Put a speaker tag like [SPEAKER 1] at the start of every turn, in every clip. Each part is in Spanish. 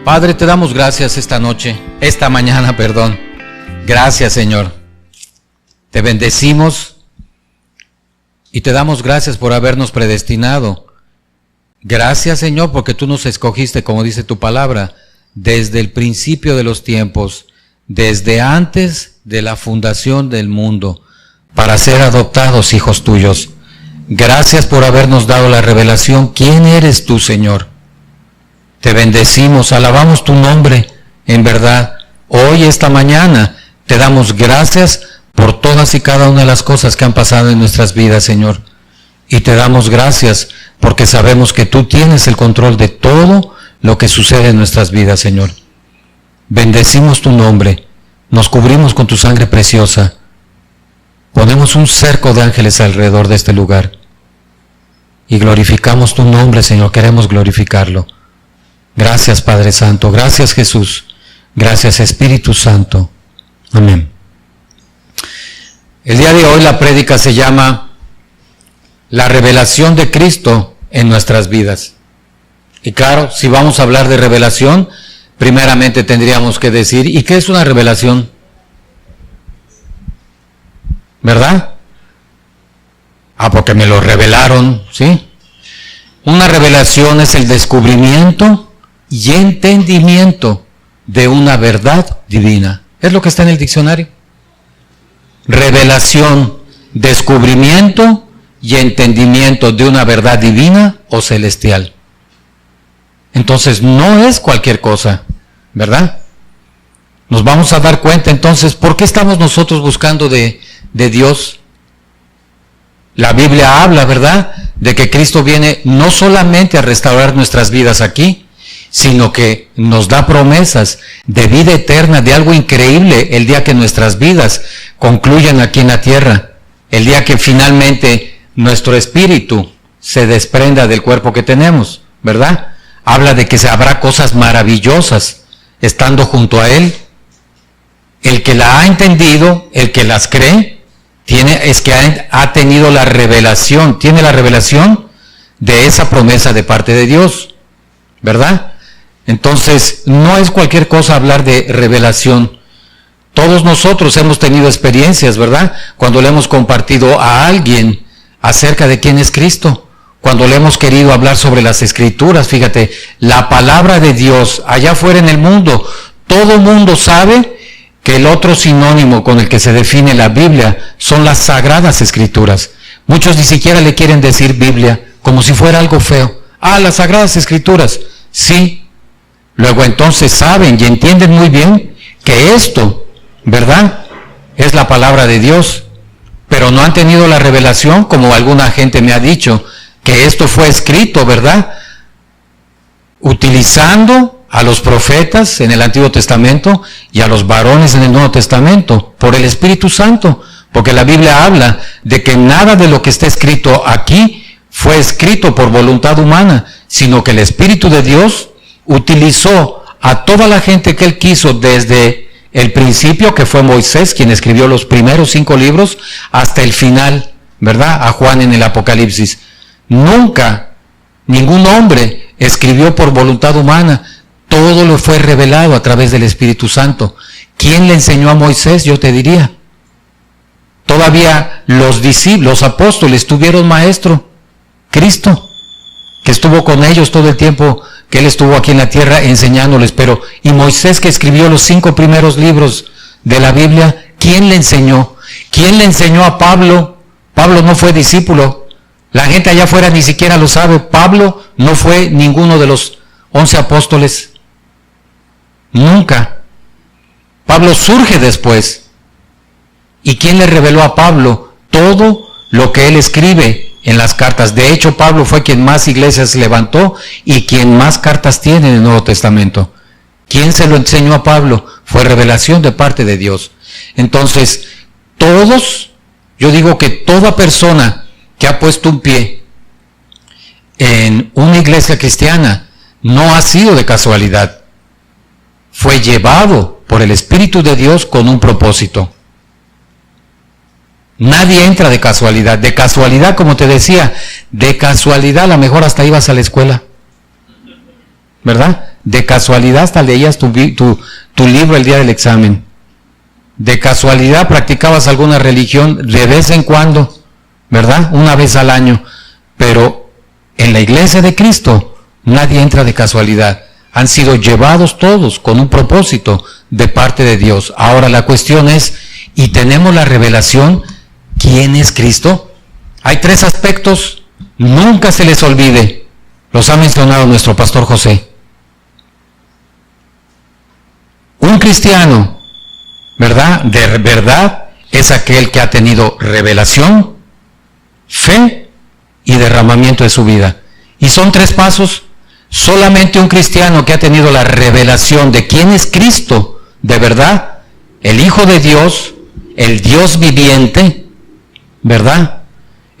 [SPEAKER 1] Padre, te damos gracias esta mañana. Gracias, Señor. Te bendecimos y te damos gracias por habernos predestinado. Gracias, Señor, porque tú nos escogiste, como dice tu palabra, desde el principio de los tiempos, desde antes de la fundación del mundo, para ser adoptados hijos tuyos. Gracias por habernos dado la revelación. ¿Quién eres tú, Señor? Te bendecimos, alabamos tu nombre, en verdad. Hoy, esta mañana, te damos gracias por todas y cada una de las cosas que han pasado en nuestras vidas, Señor. Y te damos gracias porque sabemos que tú tienes el control de todo lo que sucede en nuestras vidas, Señor. Bendecimos tu nombre, nos cubrimos con tu sangre preciosa. Ponemos un cerco de ángeles alrededor de este lugar. Y glorificamos tu nombre, Señor, queremos glorificarlo. Gracias, Padre Santo. Gracias, Jesús. Gracias, Espíritu Santo. Amén. El día de hoy la prédica se llama La revelación de Cristo en nuestras vidas. Y claro, si vamos a hablar de revelación, primeramente tendríamos que decir, ¿y qué es una revelación? ¿Verdad? Porque me lo revelaron, ¿sí? Una revelación es el descubrimiento y entendimiento de una verdad divina. Es lo que está en el diccionario. Revelación, descubrimiento y entendimiento de una verdad divina o celestial. Entonces no es cualquier cosa, ¿verdad? Nos vamos a dar cuenta entonces, ¿por qué estamos nosotros buscando de Dios? La Biblia habla, ¿verdad?, de que Cristo viene no solamente a restaurar nuestras vidas aquí, sino que nos da promesas de vida eterna, de algo increíble el día que nuestras vidas concluyan aquí en la tierra, el día que finalmente nuestro espíritu se desprenda del cuerpo que tenemos, ¿verdad? Habla de que habrá cosas maravillosas estando junto a Él. El que la ha entendido, el que las cree, ha tenido la revelación, tiene la revelación de esa promesa de parte de Dios, ¿verdad? Entonces, no es cualquier cosa hablar de revelación. Todos nosotros hemos tenido experiencias, ¿verdad?, cuando le hemos compartido a alguien acerca de quién es Cristo, cuando le hemos querido hablar sobre las Escrituras. Fíjate, la palabra de Dios allá afuera en el mundo, todo mundo sabe que el otro sinónimo con el que se define la Biblia son las Sagradas Escrituras. Muchos ni siquiera le quieren decir Biblia, como si fuera algo feo. Las Sagradas Escrituras, sí. Luego entonces saben y entienden muy bien que esto, ¿verdad?, es la palabra de Dios, pero no han tenido la revelación, como alguna gente me ha dicho, que esto fue escrito, ¿verdad?, utilizando a los profetas en el Antiguo Testamento y a los varones en el Nuevo Testamento, por el Espíritu Santo, porque la Biblia habla de que nada de lo que está escrito aquí fue escrito por voluntad humana, sino que el Espíritu de Dios utilizó a toda la gente que Él quiso desde el principio, que fue Moisés quien escribió los primeros 5 libros, hasta el final, ¿verdad?, a Juan en el Apocalipsis. Nunca ningún hombre escribió por voluntad humana. Todo lo fue revelado a través del Espíritu Santo. ¿Quién le enseñó a Moisés? Yo te diría. Todavía los discípulos, los apóstoles, tuvieron maestro, Cristo, que estuvo con ellos todo el tiempo que Él estuvo aquí en la tierra enseñándoles. Pero, ¿y Moisés, que escribió los 5 primeros libros de la Biblia, quién le enseñó? ¿Quién le enseñó a Pablo? Pablo no fue discípulo. La gente allá afuera ni siquiera lo sabe. Pablo no fue ninguno de los 11 apóstoles. Nunca. Pablo surge después. ¿Y quién le reveló a Pablo todo lo que él escribe en las cartas? De hecho, Pablo fue quien más iglesias levantó y quien más cartas tiene en el Nuevo Testamento. ¿Quién se lo enseñó a Pablo? Fue revelación de parte de Dios. Entonces, yo digo que toda persona que ha puesto un pie en una iglesia cristiana no ha sido de casualidad. Fue llevado por el Espíritu de Dios con un propósito. Nadie entra de casualidad. De casualidad, como te decía, de casualidad a lo mejor hasta ibas a la escuela. ¿verdad? De casualidad hasta leías tu libro el día del examen. De casualidad practicabas alguna religión de vez en cuando, ¿verdad? Una vez al año. Pero en la iglesia de Cristo nadie entra de casualidad. Han sido llevados todos con un propósito de parte de Dios. Ahora la cuestión es, ¿y tenemos la revelación? ¿Quién es Cristo? Hay 3 aspectos, nunca se les olvide. Los ha mencionado nuestro pastor José. Un cristiano, ¿verdad? De verdad es aquel que ha tenido revelación, fe y derramamiento de su vida. Y son 3 pasos. Solamente un cristiano que ha tenido la revelación de quién es Cristo, de verdad, el Hijo de Dios, el Dios viviente, ¿verdad?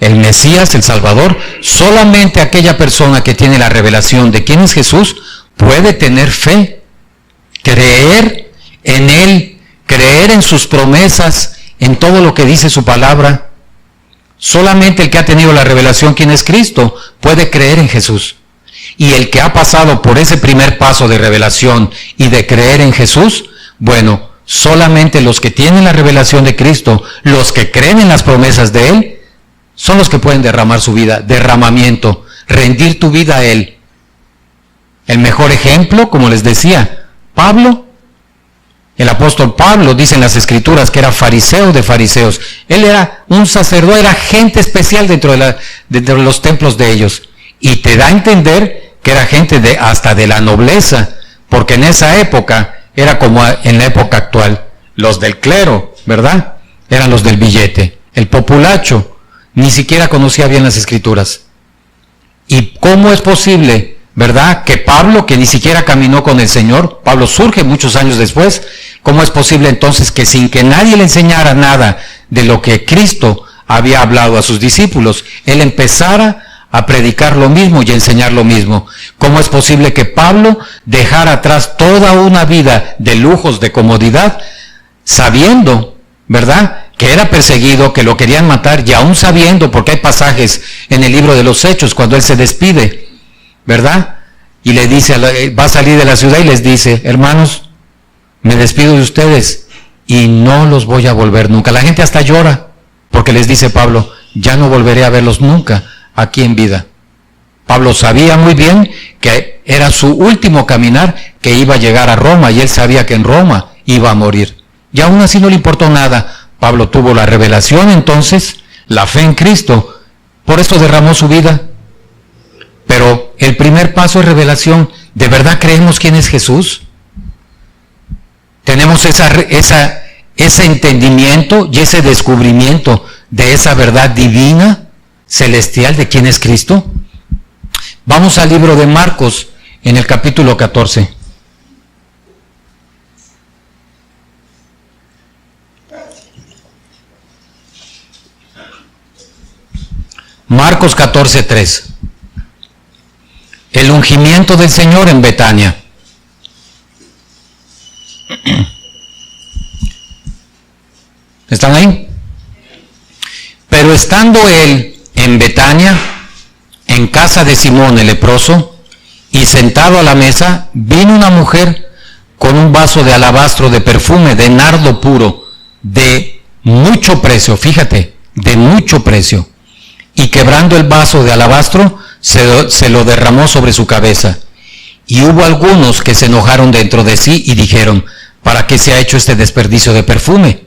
[SPEAKER 1] El Mesías, el Salvador, solamente aquella persona que tiene la revelación de quién es Jesús puede tener fe, creer en Él, creer en sus promesas, en todo lo que dice su palabra. Solamente el que ha tenido la revelación quién es Cristo puede creer en Jesús. Y el que ha pasado por ese primer paso de revelación y de creer en Jesús, bueno, solamente los que tienen la revelación de Cristo, los que creen en las promesas de Él, son los que pueden derramar su vida, derramamiento, rendir tu vida a Él. El mejor ejemplo, como les decía, Pablo, el apóstol Pablo, dicen las Escrituras que era fariseo de fariseos. Él era un sacerdote, era gente especial dentro de los templos de ellos. Y te da a entender que era gente hasta de la nobleza, porque en esa época era como en la época actual. Los del clero, ¿verdad? Eran los del billete. El populacho ni siquiera conocía bien las Escrituras. ¿Y cómo es posible, verdad, que Pablo, que ni siquiera caminó con el Señor, Pablo surge muchos años después, cómo es posible entonces que sin que nadie le enseñara nada de lo que Cristo había hablado a sus discípulos, él empezara a predicar lo mismo y a enseñar lo mismo? ¿Cómo es posible que Pablo dejara atrás toda una vida de lujos, de comodidad, sabiendo, ¿verdad?, que era perseguido, que lo querían matar, y aún sabiendo, porque hay pasajes en el libro de los Hechos, cuando él se despide, ¿verdad?, y le dice, va a salir de la ciudad y les dice, hermanos, me despido de ustedes y no los voy a volver nunca. La gente hasta llora, porque les dice Pablo, ya no volveré a verlos nunca aquí en vida. Pablo sabía muy bien que era su último caminar, que iba a llegar a Roma, y él sabía que en Roma iba a morir. Y aún así no le importó nada. Pablo tuvo la revelación entonces, la fe en Cristo, por eso derramó su vida. Pero el primer paso es revelación. ¿De verdad creemos quién es Jesús? ¿Tenemos ese entendimiento y ese descubrimiento de esa verdad divina, celestial, de quién es Cristo? Vamos al libro de Marcos, en el capítulo 14. Marcos 14:3. El ungimiento del Señor en Betania. ¿Están ahí? Pero estando él en Betania, en casa de Simón el leproso, y sentado a la mesa, vino una mujer con un vaso de alabastro de perfume de nardo puro, de mucho precio, fíjate, de mucho precio. Y quebrando el vaso de alabastro, se lo derramó sobre su cabeza. Y hubo algunos que se enojaron dentro de sí y dijeron, ¿para qué se ha hecho este desperdicio de perfume?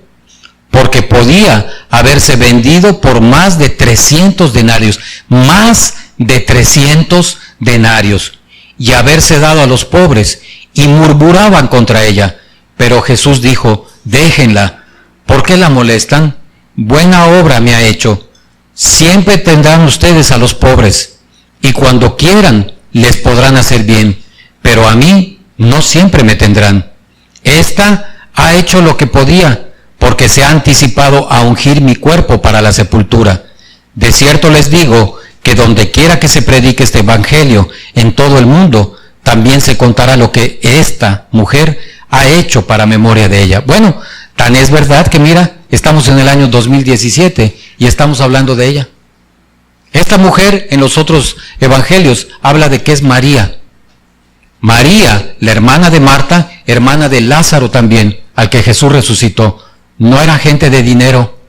[SPEAKER 1] Porque podía haberse vendido por más de 300 denarios, más de 300 denarios, y haberse dado a los pobres, y murmuraban contra ella. Pero Jesús dijo, déjenla, ¿por qué la molestan? Buena obra me ha hecho. Siempre tendrán ustedes a los pobres, y cuando quieran les podrán hacer bien, pero a mí no siempre me tendrán. Esta ha hecho lo que podía, porque se ha anticipado a ungir mi cuerpo para la sepultura. De cierto les digo que donde quiera que se predique este evangelio en todo el mundo, también se contará lo que esta mujer ha hecho para memoria de ella. Bueno, tan es verdad que mira, estamos en el año 2017 y estamos hablando de ella. Esta mujer en los otros evangelios habla de que es María. María, la hermana de Marta, hermana de Lázaro también, al que Jesús resucitó, no era gente de dinero,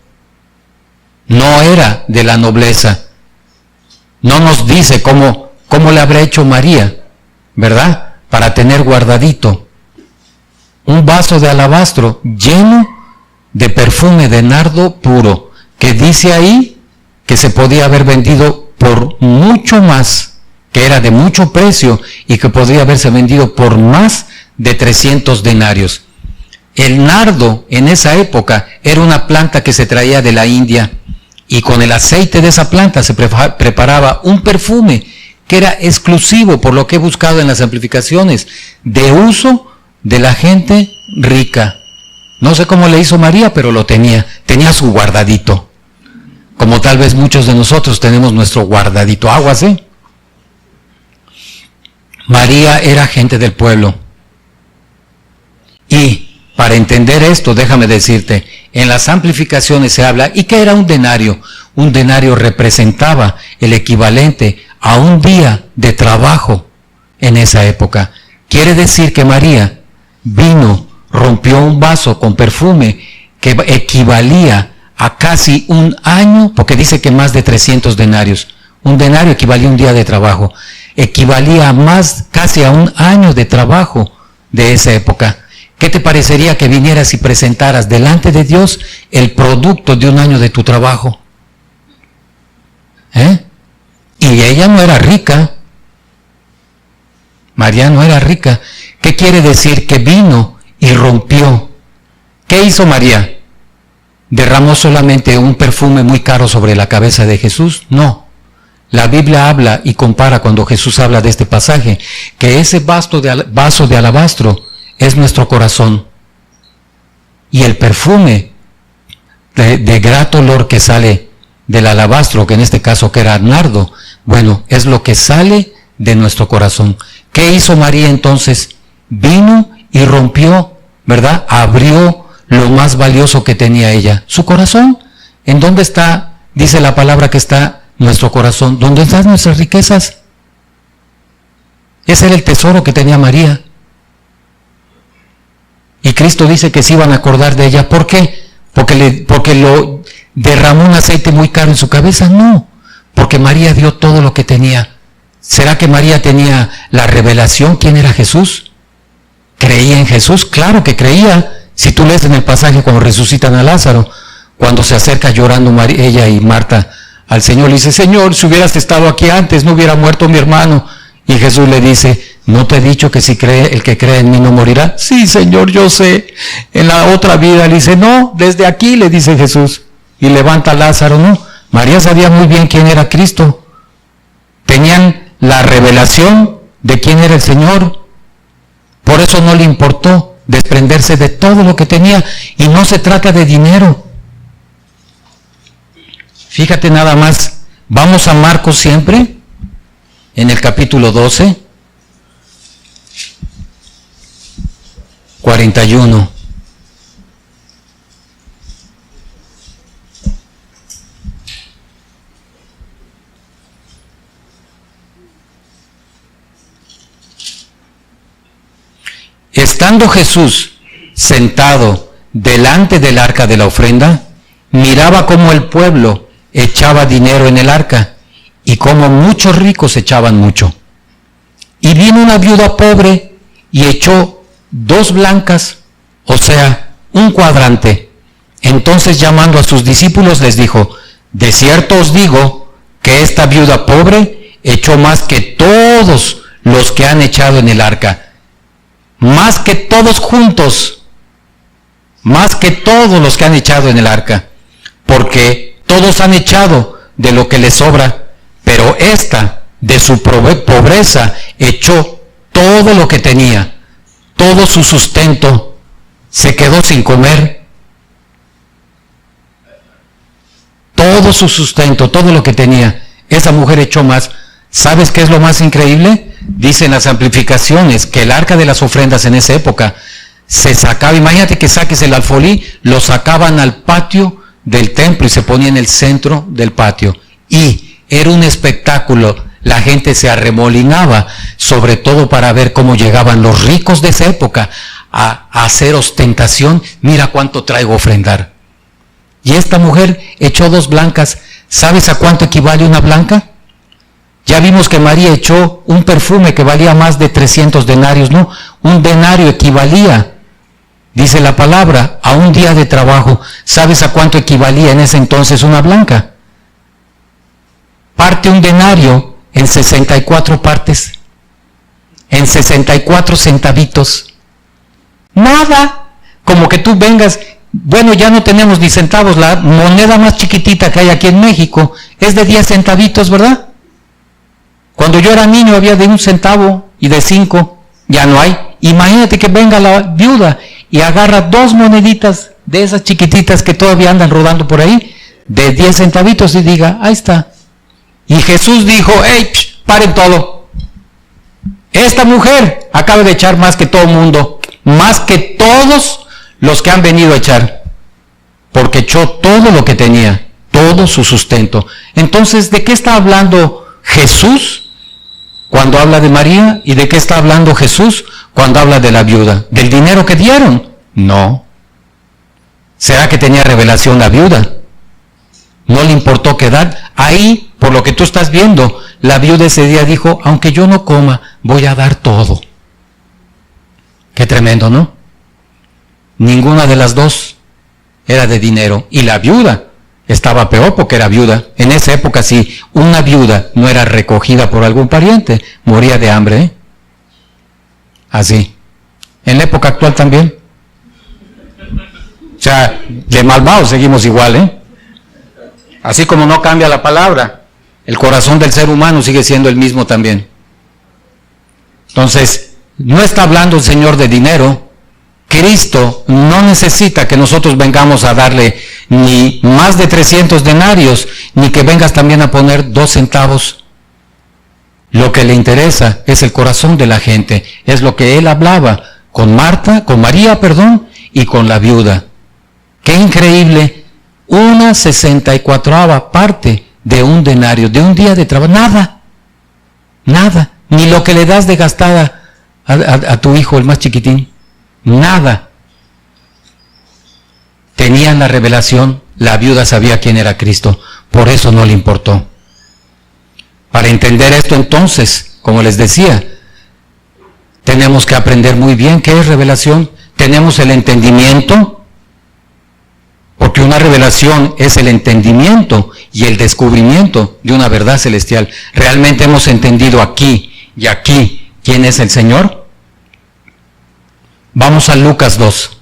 [SPEAKER 1] no era de la nobleza. No nos dice cómo le habrá hecho María, ¿verdad? Para tener guardadito un vaso de alabastro lleno de perfume de nardo puro, que dice ahí que se podía haber vendido por mucho más, que era de mucho precio y que podría haberse vendido por más de 300 denarios. El nardo en esa época era una planta que se traía de la India y con el aceite de esa planta se preparaba un perfume que era exclusivo, por lo que he buscado en las amplificaciones, de uso de la gente rica. No sé cómo le hizo María, pero lo tenía su guardadito. Como tal vez muchos de nosotros tenemos nuestro guardadito. Aguas, ¿eh? María era gente del pueblo. Y para entender esto, déjame decirte, en las amplificaciones se habla, ¿y qué era un denario? Un denario representaba el equivalente a un día de trabajo en esa época. Quiere decir que María vino, rompió un vaso con perfume que equivalía a casi un año, porque dice que más de 300 denarios. Un denario equivalía a un día de trabajo. Equivalía a casi a un año de trabajo de esa época. ¿Qué te parecería que vinieras y presentaras delante de Dios el producto de un año de tu trabajo? Y ella no era rica. María no era rica. ¿Qué quiere decir? Que vino y rompió. ¿Qué hizo María? ¿Derramó solamente un perfume muy caro sobre la cabeza de Jesús? No. La Biblia habla y compara cuando Jesús habla de este pasaje, que ese vaso de alabastro es nuestro corazón. Y el perfume de grato olor que sale del alabastro, que en este caso que era nardo, bueno, es lo que sale de nuestro corazón. ¿Qué hizo María entonces? Vino y rompió, ¿verdad? Abrió lo más valioso que tenía ella, su corazón. ¿En dónde está? Dice la palabra que está nuestro corazón. ¿Dónde están nuestras riquezas? Ese era el tesoro que tenía María. Y Cristo dice que se iban a acordar de ella. ¿Por qué? Porque lo derramó un aceite muy caro en su cabeza. No, porque María dio todo lo que tenía. ¿Será que María tenía la revelación? ¿Quién era Jesús? ¿Creía en Jesús? Claro que creía. Si tú lees en el pasaje cuando resucitan a Lázaro, cuando se acerca llorando ella y Marta al Señor, le dice, Señor, si hubieras estado aquí antes, no hubiera muerto mi hermano. Y Jesús le dice, ¿no te he dicho que si el que cree en mí no morirá? Sí, Señor, yo sé. En la otra vida le dice, no, desde aquí, le dice Jesús. Y levanta a Lázaro, ¿no? María sabía muy bien quién era Cristo. Tenían la revelación de quién era el Señor. Por eso no le importó desprenderse de todo lo que tenía. Y no se trata de dinero. Fíjate nada más. Vamos a Marcos siempre, en el capítulo 12, 41. Estando Jesús sentado delante del arca de la ofrenda, miraba cómo el pueblo echaba dinero en el arca y cómo muchos ricos echaban mucho. Y vino una viuda pobre y echó 2 blancas, o sea, un cuadrante. Entonces, llamando a sus discípulos, les dijo, de cierto os digo que esta viuda pobre echó más que todos los que han echado en el arca, más que todos juntos, más que todos los que han echado en el arca, porque todos han echado de lo que les sobra, pero esta de su pobreza echó todo lo que tenía, todo su sustento, se quedó sin comer, todo su sustento, todo lo que tenía, esa mujer echó más. ¿Sabes qué es lo más increíble? Dicen las amplificaciones que el arca de las ofrendas en esa época se sacaba, imagínate que saques el alfolí, lo sacaban al patio del templo y se ponía en el centro del patio. Y era un espectáculo la gente se arremolinaba, sobre todo para ver cómo llegaban los ricos de esa época a hacer ostentación. Mira cuánto traigo a ofrendar. Y esta mujer echó 2 blancas. ¿Sabes a cuánto equivale una blanca? Ya vimos que María echó un perfume que valía más de 300 denarios, ¿no? Un denario equivalía, dice la palabra, a un día de trabajo. ¿Sabes a cuánto equivalía en ese entonces una blanca? Parte un denario en 64 partes, en 64 centavitos. Nada. Como que tú vengas, bueno, ya no tenemos ni centavos, la moneda más chiquitita que hay aquí en México es de 10 centavitos, ¿verdad? Cuando yo era niño había de 1 centavo y de 5, ya no hay. Imagínate que venga la viuda y agarra 2 moneditas de esas chiquititas que todavía andan rodando por ahí, de 10 centavitos, y diga, ahí está. Y Jesús dijo, hey, paren todo. Esta mujer acaba de echar más que todo el mundo, más que todos los que han venido a echar, porque echó todo lo que tenía, todo su sustento. Entonces, ¿de qué está hablando Jesús cuando habla de María? ¿Y de qué está hablando Jesús cuando habla de la viuda? ¿Del dinero que dieron? No. ¿Será que tenía revelación la viuda? No le importó quedar ahí, por lo que tú estás viendo. La viuda ese día dijo, aunque yo no coma, voy a dar todo. Qué tremendo, ¿no? Ninguna de las dos era de dinero. Y la viuda estaba peor porque era viuda. En esa época, si una viuda no era recogida por algún pariente, moría de hambre, ¿eh? Así. En la época actual también. O sea, de malvados seguimos igual, ¿eh? Así como no cambia la palabra, el corazón del ser humano sigue siendo el mismo también. Entonces, no está hablando el Señor de dinero. Cristo no necesita que nosotros vengamos a darle ni más de 300 denarios, ni que vengas también a poner 2 centavos. Lo que le interesa es el corazón de la gente. Es lo que él hablaba con María, y con la viuda. ¡Qué increíble! Una 64ª parte de un denario, de un día de trabajo. Nada. Ni lo que le das de gastada a tu hijo, el más chiquitín. Nada. Tenían la revelación, la viuda sabía quién era Cristo, por eso no le importó. Para entender esto entonces, como les decía, tenemos que aprender muy bien qué es revelación. Tenemos el entendimiento, porque una revelación es el entendimiento y el descubrimiento de una verdad celestial. ¿Realmente hemos entendido aquí y aquí quién es el Señor? Vamos a Lucas 2.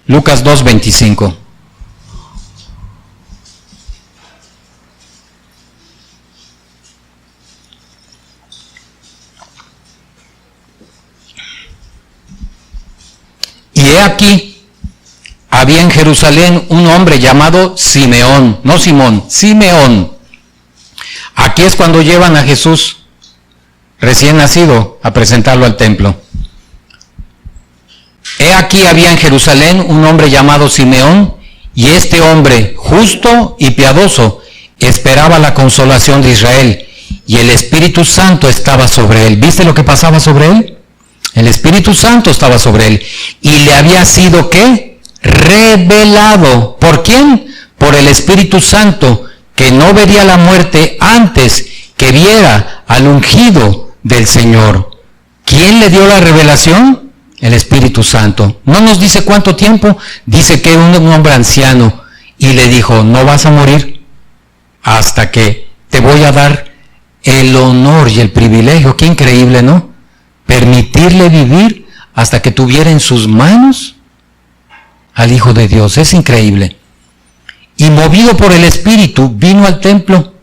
[SPEAKER 1] Lucas 2:25. Y he aquí, había en Jerusalén un hombre llamado Simeón, no Simón, Simeón. Aquí es cuando llevan a Jesús recién nacido a presentarlo al templo. He aquí había en Jerusalén un hombre llamado Simeón, y este hombre, justo y piadoso, esperaba la consolación de Israel, y el Espíritu Santo estaba sobre él. ¿Viste lo que pasaba sobre él? El Espíritu Santo estaba sobre él, y le había sido, ¿qué? Revelado. ¿Por quién? Por el Espíritu Santo, que no vería la muerte antes que viera al ungido del Señor. ¿Quién le dio la revelación? El Espíritu Santo. No nos dice cuánto tiempo, dice que era un hombre anciano, y le dijo, no vas a morir hasta que te voy a dar el honor y el privilegio. Qué increíble, ¿no? Permitirle vivir hasta que tuviera en sus manos al Hijo de Dios. Es increíble. Y movido por el Espíritu, vino al templo,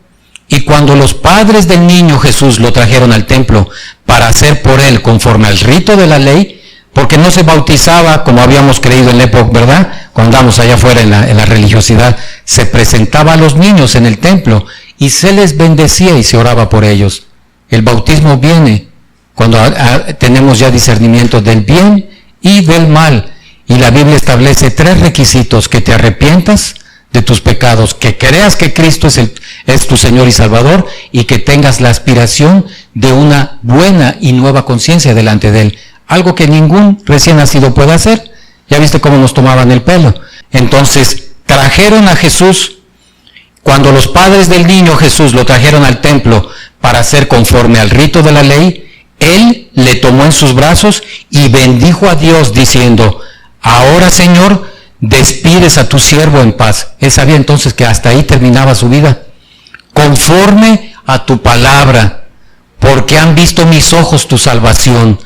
[SPEAKER 1] y cuando los padres del niño Jesús lo trajeron al templo para hacer por él conforme al rito de la ley, porque no se bautizaba como habíamos creído en la época, ¿verdad? Cuando andamos allá afuera en la religiosidad, se presentaba a los niños en el templo y se les bendecía y se oraba por ellos. El bautismo viene cuando tenemos ya discernimiento del bien y del mal, Y la Biblia establece 3 requisitos: que te arrepientas de tus pecados, que creas que Cristo es tu Señor y Salvador, y que tengas la aspiración de una buena y nueva conciencia delante de Él. Algo que ningún recién nacido puede hacer. Ya viste cómo nos tomaban el pelo. Entonces, trajeron a Jesús. Cuando los padres del niño Jesús lo trajeron al templo para hacer conforme al rito de la ley, Él le tomó en sus brazos y bendijo a Dios diciendo: ahora, Señor, despides a tu siervo en paz. Él sabía entonces que hasta ahí terminaba su vida. Conforme a tu palabra, porque han visto mis ojos tu salvación,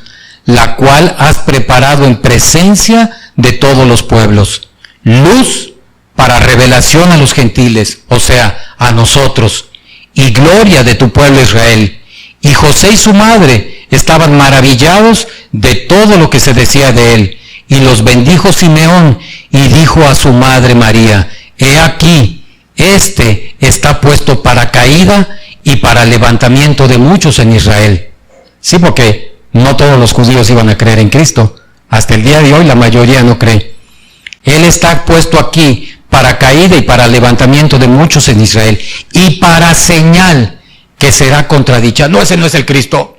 [SPEAKER 1] la cual has preparado en presencia de todos los pueblos, luz para revelación a los gentiles, o sea, a nosotros, y gloria de tu pueblo Israel. Y José y su madre estaban maravillados de todo lo que se decía de él. Y los bendijo Simeón y dijo a su madre María: he aquí, este está puesto para caída y para levantamiento de muchos en Israel. Sí, porque no todos los judíos iban a creer en Cristo. Hasta el día de hoy la mayoría no cree. Él está puesto aquí para caída y para levantamiento de muchos en Israel, y para señal que será contradicha. No, ese no es el Cristo.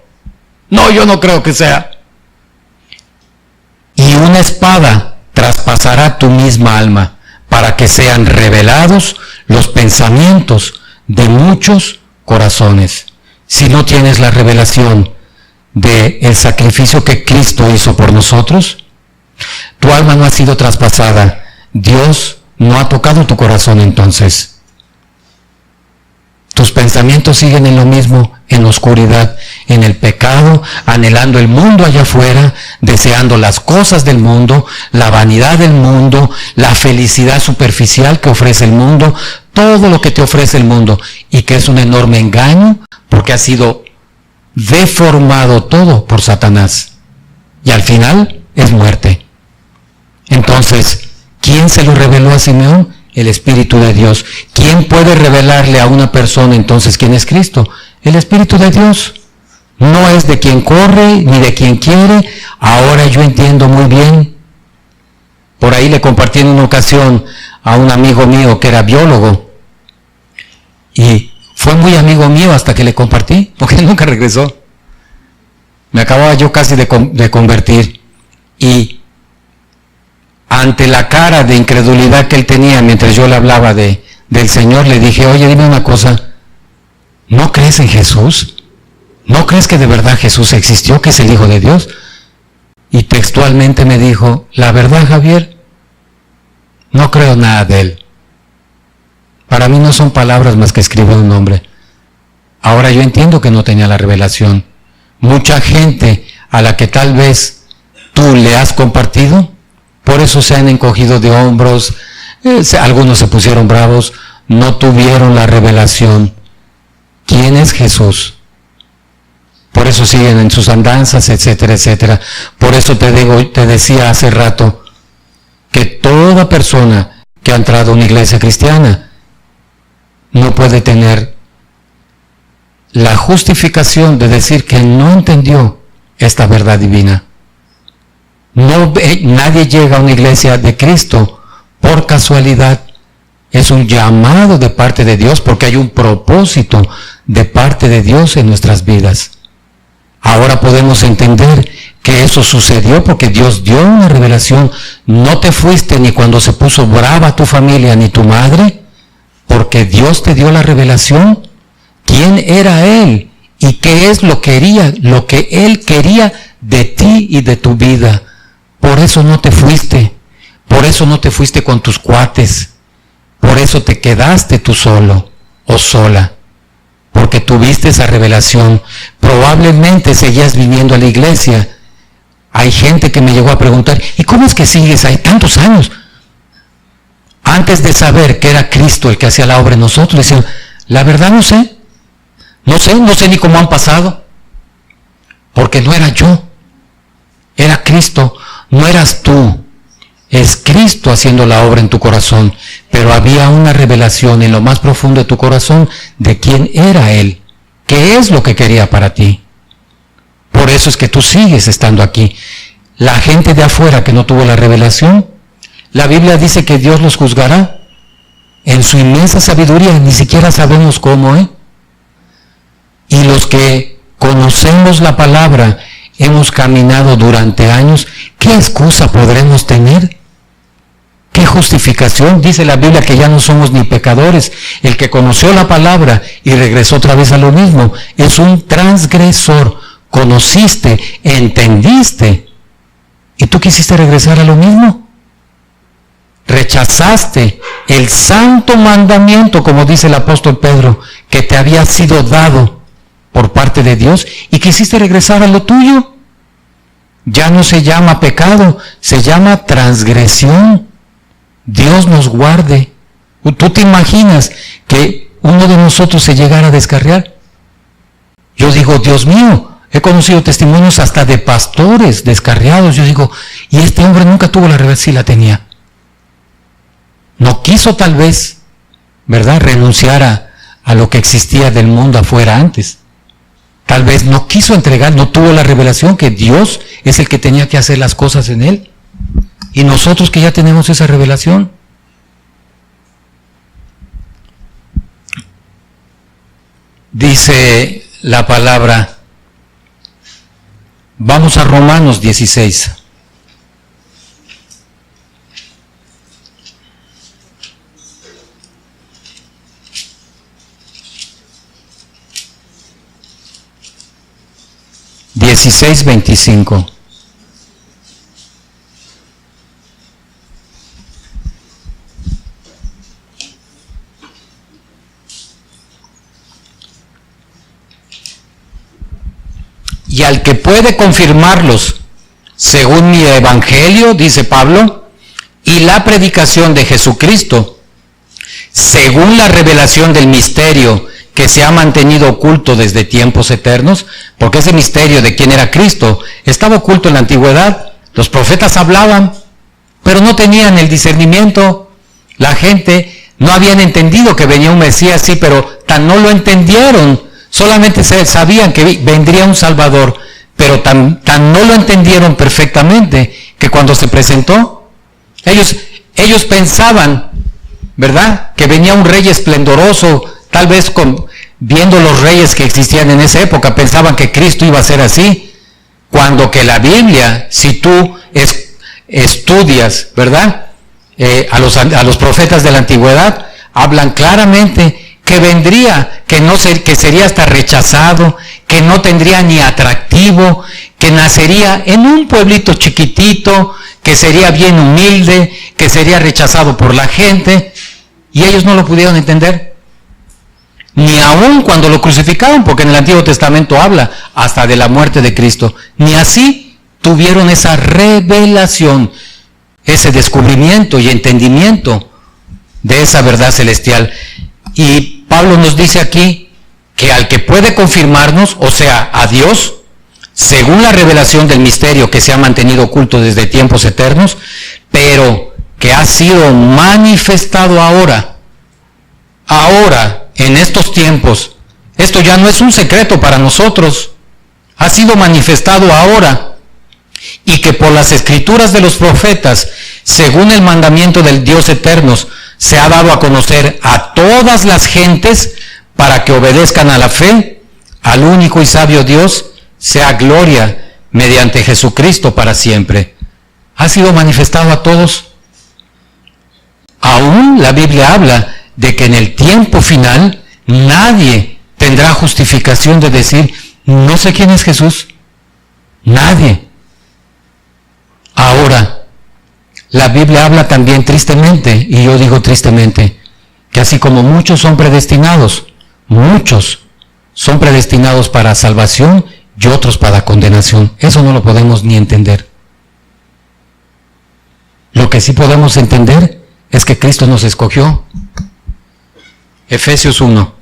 [SPEAKER 1] No, yo no creo que sea. Y una espada traspasará tu misma alma, para que sean revelados los pensamientos de muchos corazones. Si no tienes la revelación del sacrificio que Cristo hizo por nosotros, tu alma no ha sido traspasada. Dios no ha tocado tu corazón entonces. Tus pensamientos siguen en lo mismo, en la oscuridad, en el pecado, anhelando el mundo allá afuera, deseando las cosas del mundo, la vanidad del mundo, la felicidad superficial que ofrece el mundo, todo lo que te ofrece el mundo, y que es un enorme engaño, porque ha sido deformado todo por Satanás. Y al final es muerte. Entonces, ¿quién se lo reveló a Simeón? El Espíritu de Dios. ¿Quién puede revelarle a una persona entonces quién es Cristo? El Espíritu de Dios. No es de quien corre ni de quien quiere. Ahora yo entiendo muy bien. Por ahí le compartí en una ocasión a un amigo mío que era biólogo. Y fue muy amigo mío hasta que le compartí, porque nunca regresó. Me acababa yo casi de convertir. Y ante la cara de incredulidad que él tenía mientras yo le hablaba del Señor, le dije: oye, dime una cosa, ¿no crees en Jesús? ¿No crees que de verdad Jesús existió, que es el Hijo de Dios? Y textualmente me dijo: la verdad, Javier, no creo nada de él. Para mí no son palabras más que escribir un nombre. Ahora yo entiendo que no tenía la revelación. Mucha gente a la que tal vez tú le has compartido, por eso se han encogido de hombros, algunos se pusieron bravos, no tuvieron la revelación. ¿Quién es Jesús? Por eso siguen en sus andanzas, etcétera, etcétera. Por eso te decía hace rato que toda persona que ha entrado a una iglesia cristiana no puede tener la justificación de decir que no entendió esta verdad divina. Nadie llega a una iglesia de Cristo por casualidad. Es un llamado de parte de Dios, porque hay un propósito de parte de Dios en nuestras vidas. Ahora podemos entender que eso sucedió porque Dios dio una revelación. No te fuiste ni cuando se puso brava tu familia ni tu madre, porque Dios te dio la revelación. ¿Quién era Él? ¿Y qué es lo que Él quería de ti y de tu vida? Por eso no te fuiste. Por eso no te fuiste con tus cuates. Por eso te quedaste tú solo o sola. Porque tuviste esa revelación. Probablemente seguías viniendo a la iglesia. Hay gente que me llegó a preguntar: ¿y cómo es que sigues ahí tantos años? Antes de saber que era Cristo el que hacía la obra en nosotros, decían: la verdad no sé. No sé ni cómo han pasado. Porque no era yo. Era Cristo. No eras tú. Es Cristo haciendo la obra en tu corazón. Pero había una revelación en lo más profundo de tu corazón de quién era Él. ¿Qué es lo que quería para ti? Por eso es que tú sigues estando aquí. la gente de afuera que no tuvo la revelación, la Biblia dice que Dios los juzgará en su inmensa sabiduría, ni siquiera sabemos cómo, Y los que conocemos la palabra, hemos caminado durante años, ¿qué excusa podremos tener? ¿Qué justificación? Dice la Biblia que ya no somos ni pecadores. El que conoció la palabra y regresó otra vez a lo mismo es un transgresor. Conociste, entendiste, y tú quisiste regresar a lo mismo. Rechazaste el santo mandamiento, como dice el apóstol Pedro, que te había sido dado por parte de Dios, y quisiste regresar a lo tuyo. Ya no se llama pecado, se llama transgresión. Dios nos guarde. ¿Tú te imaginas que uno de nosotros se llegara a descarriar? Yo digo, Dios mío, he conocido testimonios hasta de pastores descarriados. Yo digo, y este hombre nunca tuvo la revelación, sí la tenía. No quiso tal vez, ¿verdad?, renunciar a lo que existía del mundo afuera antes. Tal vez no quiso entregar, no tuvo la revelación que Dios es el que tenía que hacer las cosas en él. Y nosotros que ya tenemos esa revelación. Dice la palabra, vamos a Romanos 16. Dieciséis, 25. Y al que puede confirmarlos, según mi evangelio, dice Pablo, y la predicación de Jesucristo, según la revelación del misterio que se ha mantenido oculto desde tiempos eternos, porque ese misterio de quién era Cristo estaba oculto en la antigüedad. Los profetas hablaban, pero no tenían el discernimiento. La gente no habían entendido que venía un Mesías, sí, pero tan no lo entendieron. Solamente sabían que vendría un Salvador, pero tan no lo entendieron perfectamente que cuando se presentó, ellos pensaban, ¿verdad?, que venía un rey esplendoroso, tal vez viendo los reyes que existían en esa época, pensaban que Cristo iba a ser así, cuando que la Biblia, si tú estudias, ¿verdad?, a los profetas de la antigüedad, hablan claramente que vendría, que sería hasta rechazado, que no tendría ni atractivo, que nacería en un pueblito chiquitito, que sería bien humilde, que sería rechazado por la gente, y ellos no lo pudieron entender. Ni aun cuando lo crucificaron, porque en el Antiguo Testamento habla hasta de la muerte de Cristo, ni así tuvieron esa revelación, ese descubrimiento y entendimiento de esa verdad celestial. Y Pablo nos dice aquí que al que puede confirmarnos, o sea, a Dios, según la revelación del misterio que se ha mantenido oculto desde tiempos eternos, pero que ha sido manifestado ahora, en estos tiempos. Esto ya no es un secreto para nosotros, ha sido manifestado ahora, y que por las escrituras de los profetas, según el mandamiento del Dios eterno, se ha dado a conocer a todas las gentes para que obedezcan a la fe, al único y sabio Dios, sea gloria mediante Jesucristo para siempre. Ha sido manifestado a todos. Aún la Biblia habla de que en el tiempo final nadie tendrá justificación de decir, no sé quién es Jesús. Nadie. Ahora, la Biblia habla también tristemente, y yo digo tristemente, que así como muchos son predestinados para salvación y otros para condenación. Eso no lo podemos ni entender. Lo que sí podemos entender es que Cristo nos escogió. Efesios 1.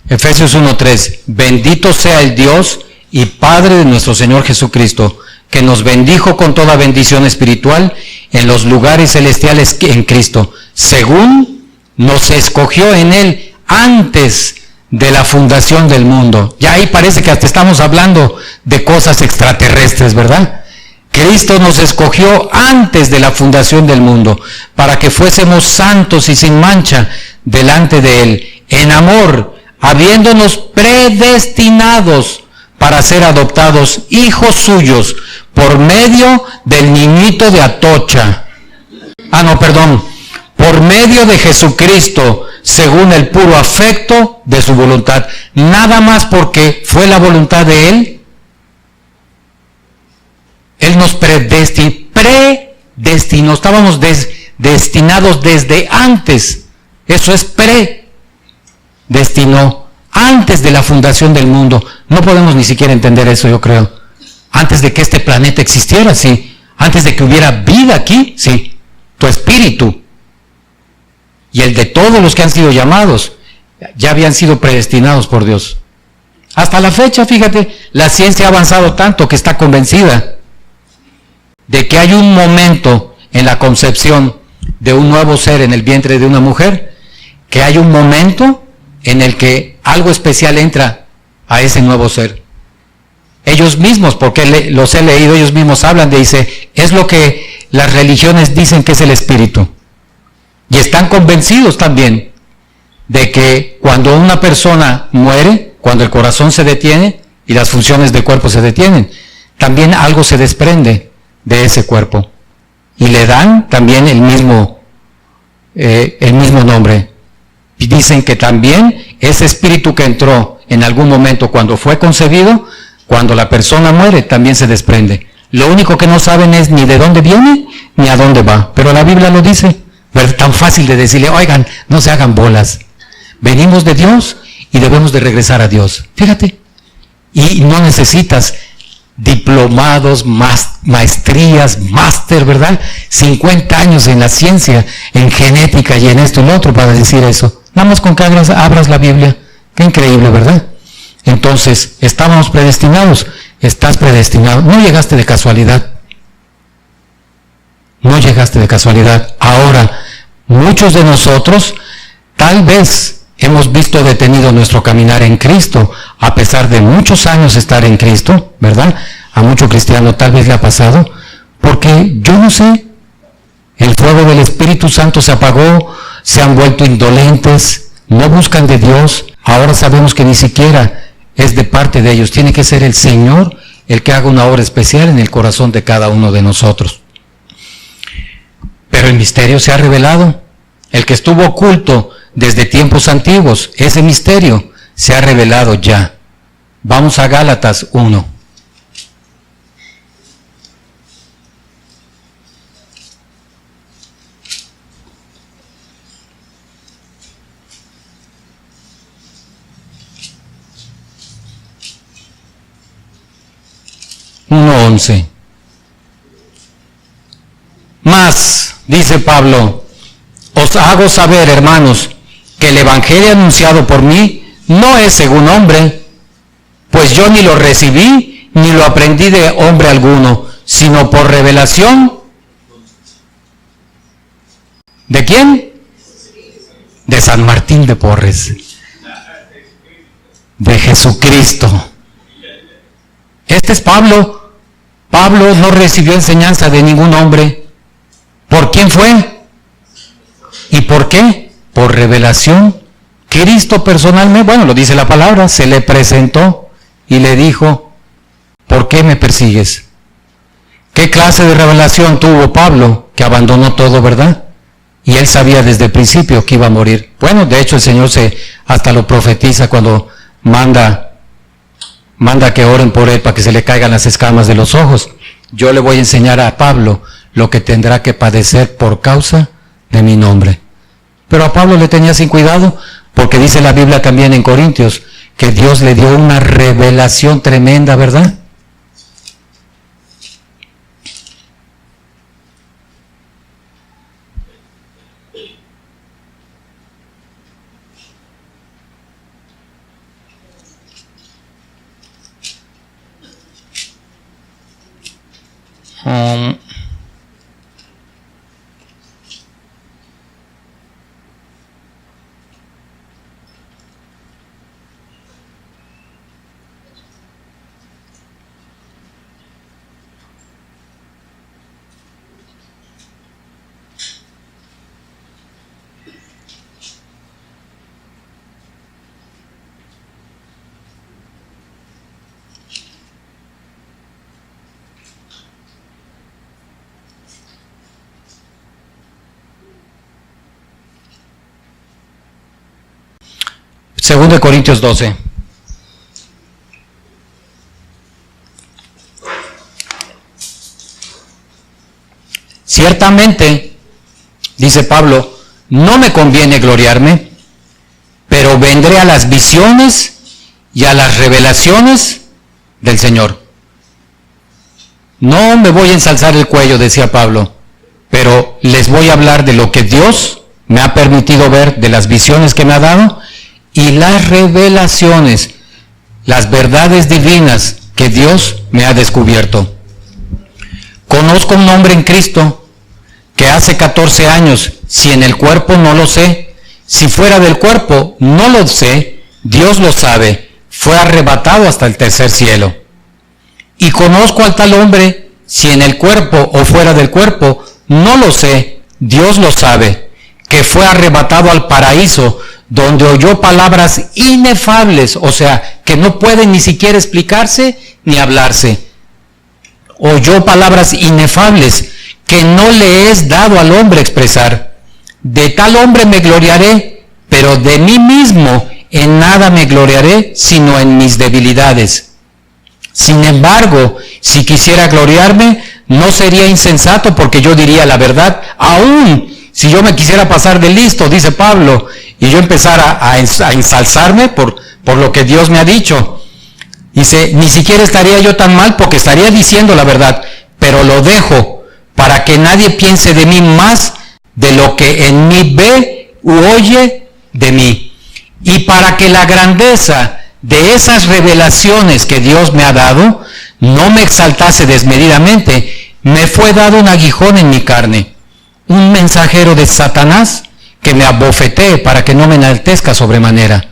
[SPEAKER 1] Efesios 1:3. Bendito sea el Dios y Padre de nuestro Señor Jesucristo, que nos bendijo con toda bendición espiritual en los lugares celestiales en Cristo, según nos escogió en Él antes de la fundación del mundo. Ya ahí parece que hasta estamos hablando de cosas extraterrestres, ¿verdad? Cristo nos escogió antes de la fundación del mundo, para que fuésemos santos y sin mancha delante de Él, en amor, habiéndonos predestinados para ser adoptados hijos suyos por medio del niñito de Atocha. Por medio de Jesucristo, según el puro afecto de su voluntad. Nada más porque fue la voluntad de Él. Él nos predestinó, estábamos destinados desde antes. Eso es predestinó, antes de la fundación del mundo. No podemos ni siquiera entender eso, yo creo. Antes de que este planeta existiera, sí. Antes de que hubiera vida aquí, sí. Tu espíritu y el de todos los que han sido llamados ya habían sido predestinados por Dios. Hasta la fecha, fíjate, la ciencia ha avanzado tanto que está convencida de que hay un momento en la concepción de un nuevo ser en el vientre de una mujer, que hay un momento en el que algo especial entra a ese nuevo ser. Ellos mismos, porque los he leído, ellos mismos hablan dice, es lo que las religiones dicen que es el espíritu. Y están convencidos también de que cuando una persona muere, cuando el corazón se detiene y las funciones del cuerpo se detienen, también algo se desprende de ese cuerpo. Y le dan también el mismo nombre. Y dicen que también ese espíritu que entró en algún momento cuando fue concebido, cuando la persona muere, también se desprende. Lo único que no saben es ni de dónde viene, ni a dónde va. Pero la Biblia lo dice. Pero es tan fácil de decirle, oigan, no se hagan bolas. Venimos de Dios y debemos de regresar a Dios. Fíjate. Y no necesitas diplomados, maestrías, máster, ¿verdad? 50 años en la ciencia, en genética y en esto y lo otro para decir eso. Nada más con que abras la Biblia. Qué increíble, ¿verdad? Entonces, estábamos predestinados. Estás predestinado. No llegaste de casualidad. No llegaste de casualidad. Ahora, muchos de nosotros tal vez hemos visto detenido nuestro caminar en Cristo, a pesar de muchos años estar en Cristo, ¿verdad? A mucho cristiano tal vez le ha pasado, porque yo no sé, el fuego del Espíritu Santo se apagó, se han vuelto indolentes, no buscan de Dios. Ahora sabemos que ni siquiera es de parte de ellos, tiene que ser el Señor el que haga una obra especial en el corazón de cada uno de nosotros. Pero el misterio se ha revelado, el que estuvo oculto desde tiempos antiguos, ese misterio se ha revelado ya. Vamos a Gálatas 1. Más, dice Pablo, os hago saber, hermanos, que el evangelio anunciado por mí no es según hombre, pues yo ni lo recibí ni lo aprendí de hombre alguno, sino por revelación. ¿De quién? De San Martín de Porres, de Jesucristo. Este es Pablo. Pablo no recibió enseñanza de ningún hombre. ¿Por quién fue? ¿Y por qué? Por revelación. Cristo personalmente, bueno, lo dice la palabra, se le presentó y le dijo, ¿por qué me persigues? ¿Qué clase de revelación tuvo Pablo? Que abandonó todo, ¿verdad? Y él sabía desde el principio que iba a morir. Bueno, de hecho el Señor hasta lo profetiza cuando manda que oren por él para que se le caigan las escamas de los ojos. Yo le voy a enseñar a Pablo lo que tendrá que padecer por causa de mi nombre. Pero a Pablo le tenía sin cuidado, porque dice la Biblia también en Corintios, que Dios le dio una revelación tremenda, ¿verdad? 2 Corintios 12. Ciertamente, dice Pablo, no me conviene gloriarme, pero vendré a las visiones y a las revelaciones del Señor. No me voy a ensalzar el cuello, decía Pablo, pero les voy a hablar de lo que Dios me ha permitido ver, de las visiones que me ha dado y las revelaciones, las verdades divinas que Dios me ha descubierto. Conozco un hombre en Cristo que hace 14 años, si en el cuerpo no lo sé, si fuera del cuerpo no lo sé, Dios lo sabe, fue arrebatado hasta el tercer cielo. Y conozco al tal hombre, si en el cuerpo o fuera del cuerpo, no lo sé, Dios lo sabe, que fue arrebatado al paraíso, donde oyó palabras inefables, o sea, que no pueden ni siquiera explicarse ni hablarse. Oyó palabras inefables que no le es dado al hombre expresar. De tal hombre me gloriaré, pero de mí mismo en nada me gloriaré, sino en mis debilidades. Sin embargo, si quisiera gloriarme, no sería insensato, porque yo diría la verdad, aún si yo me quisiera pasar de listo, dice Pablo, y yo empezara a ensalzarme por lo que Dios me ha dicho. Dice, ni siquiera estaría yo tan mal, porque estaría diciendo la verdad, pero lo dejo para que nadie piense de mí más de lo que en mí ve u oye de mí. Y para que la grandeza de esas revelaciones que Dios me ha dado no me exaltase desmedidamente, me fue dado un aguijón en mi carne, un mensajero de Satanás que me abofetee para que no me enaltezca sobremanera.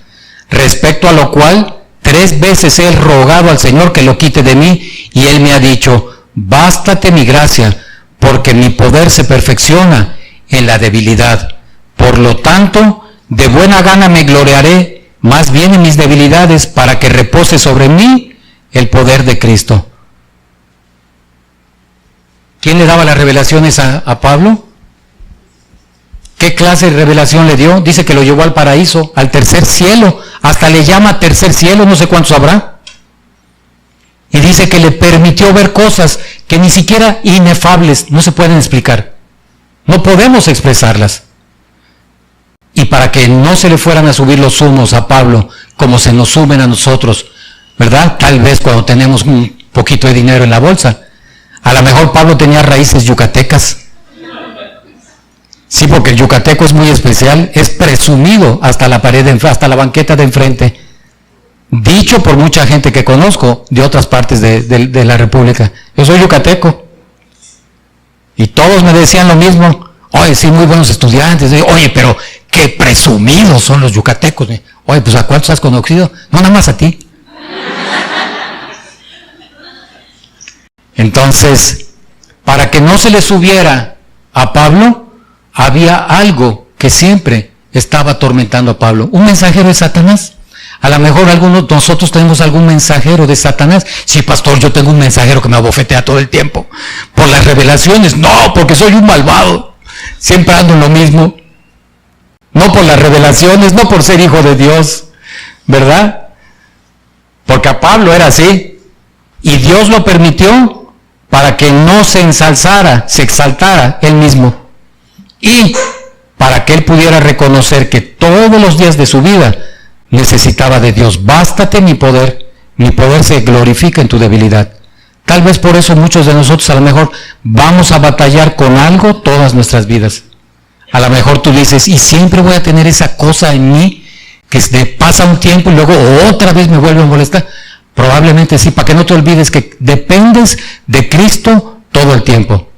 [SPEAKER 1] Respecto a lo cual, 3 veces he rogado al Señor que lo quite de mí, y Él me ha dicho, bástate mi gracia, porque mi poder se perfecciona en la debilidad. Por lo tanto, de buena gana me gloriaré, más bien en mis debilidades, para que repose sobre mí el poder de Cristo. ¿Quién le daba las revelaciones a Pablo? ¿Qué clase de revelación le dio? Dice que lo llevó al paraíso, al tercer cielo, hasta le llama tercer cielo, no sé cuántos habrá. Y dice que le permitió ver cosas que ni siquiera inefables, no se pueden explicar. No podemos expresarlas. Y para que no se le fueran a subir los humos a Pablo, como se nos suben a nosotros, ¿verdad? Tal vez cuando tenemos un poquito de dinero en la bolsa. A lo mejor Pablo tenía raíces yucatecas. Sí, porque el yucateco es muy especial, es presumido hasta la pared, hasta la banqueta de enfrente. Dicho por mucha gente que conozco de otras partes de la República. Yo soy yucateco. Y todos me decían lo mismo. Oye, sí, muy buenos estudiantes. Oye, pero qué presumidos son los yucatecos. Oye, pues ¿a cuántos has conocido? No, nada más a ti. Entonces, para que no se le subiera a Pablo, había algo que siempre estaba atormentando a Pablo. Un mensajero de Satanás. A lo mejor algunos de nosotros tenemos algún mensajero de Satanás. Sí, pastor, yo tengo un mensajero que me abofetea todo el tiempo. Por las revelaciones. No, porque soy un malvado. Siempre ando en lo mismo. No por las revelaciones, no por ser hijo de Dios. ¿Verdad? Porque a Pablo era así. Y Dios lo permitió para que no se ensalzara, se exaltara él mismo. Y para que él pudiera reconocer que todos los días de su vida necesitaba de Dios. Bástate mi poder se glorifica en tu debilidad. Tal vez por eso muchos de nosotros a lo mejor vamos a batallar con algo todas nuestras vidas. A lo mejor tú dices, y siempre voy a tener esa cosa en mí que pasa un tiempo y luego otra vez me vuelve a molestar. Probablemente sí, para que no te olvides que dependes de Cristo todo el tiempo.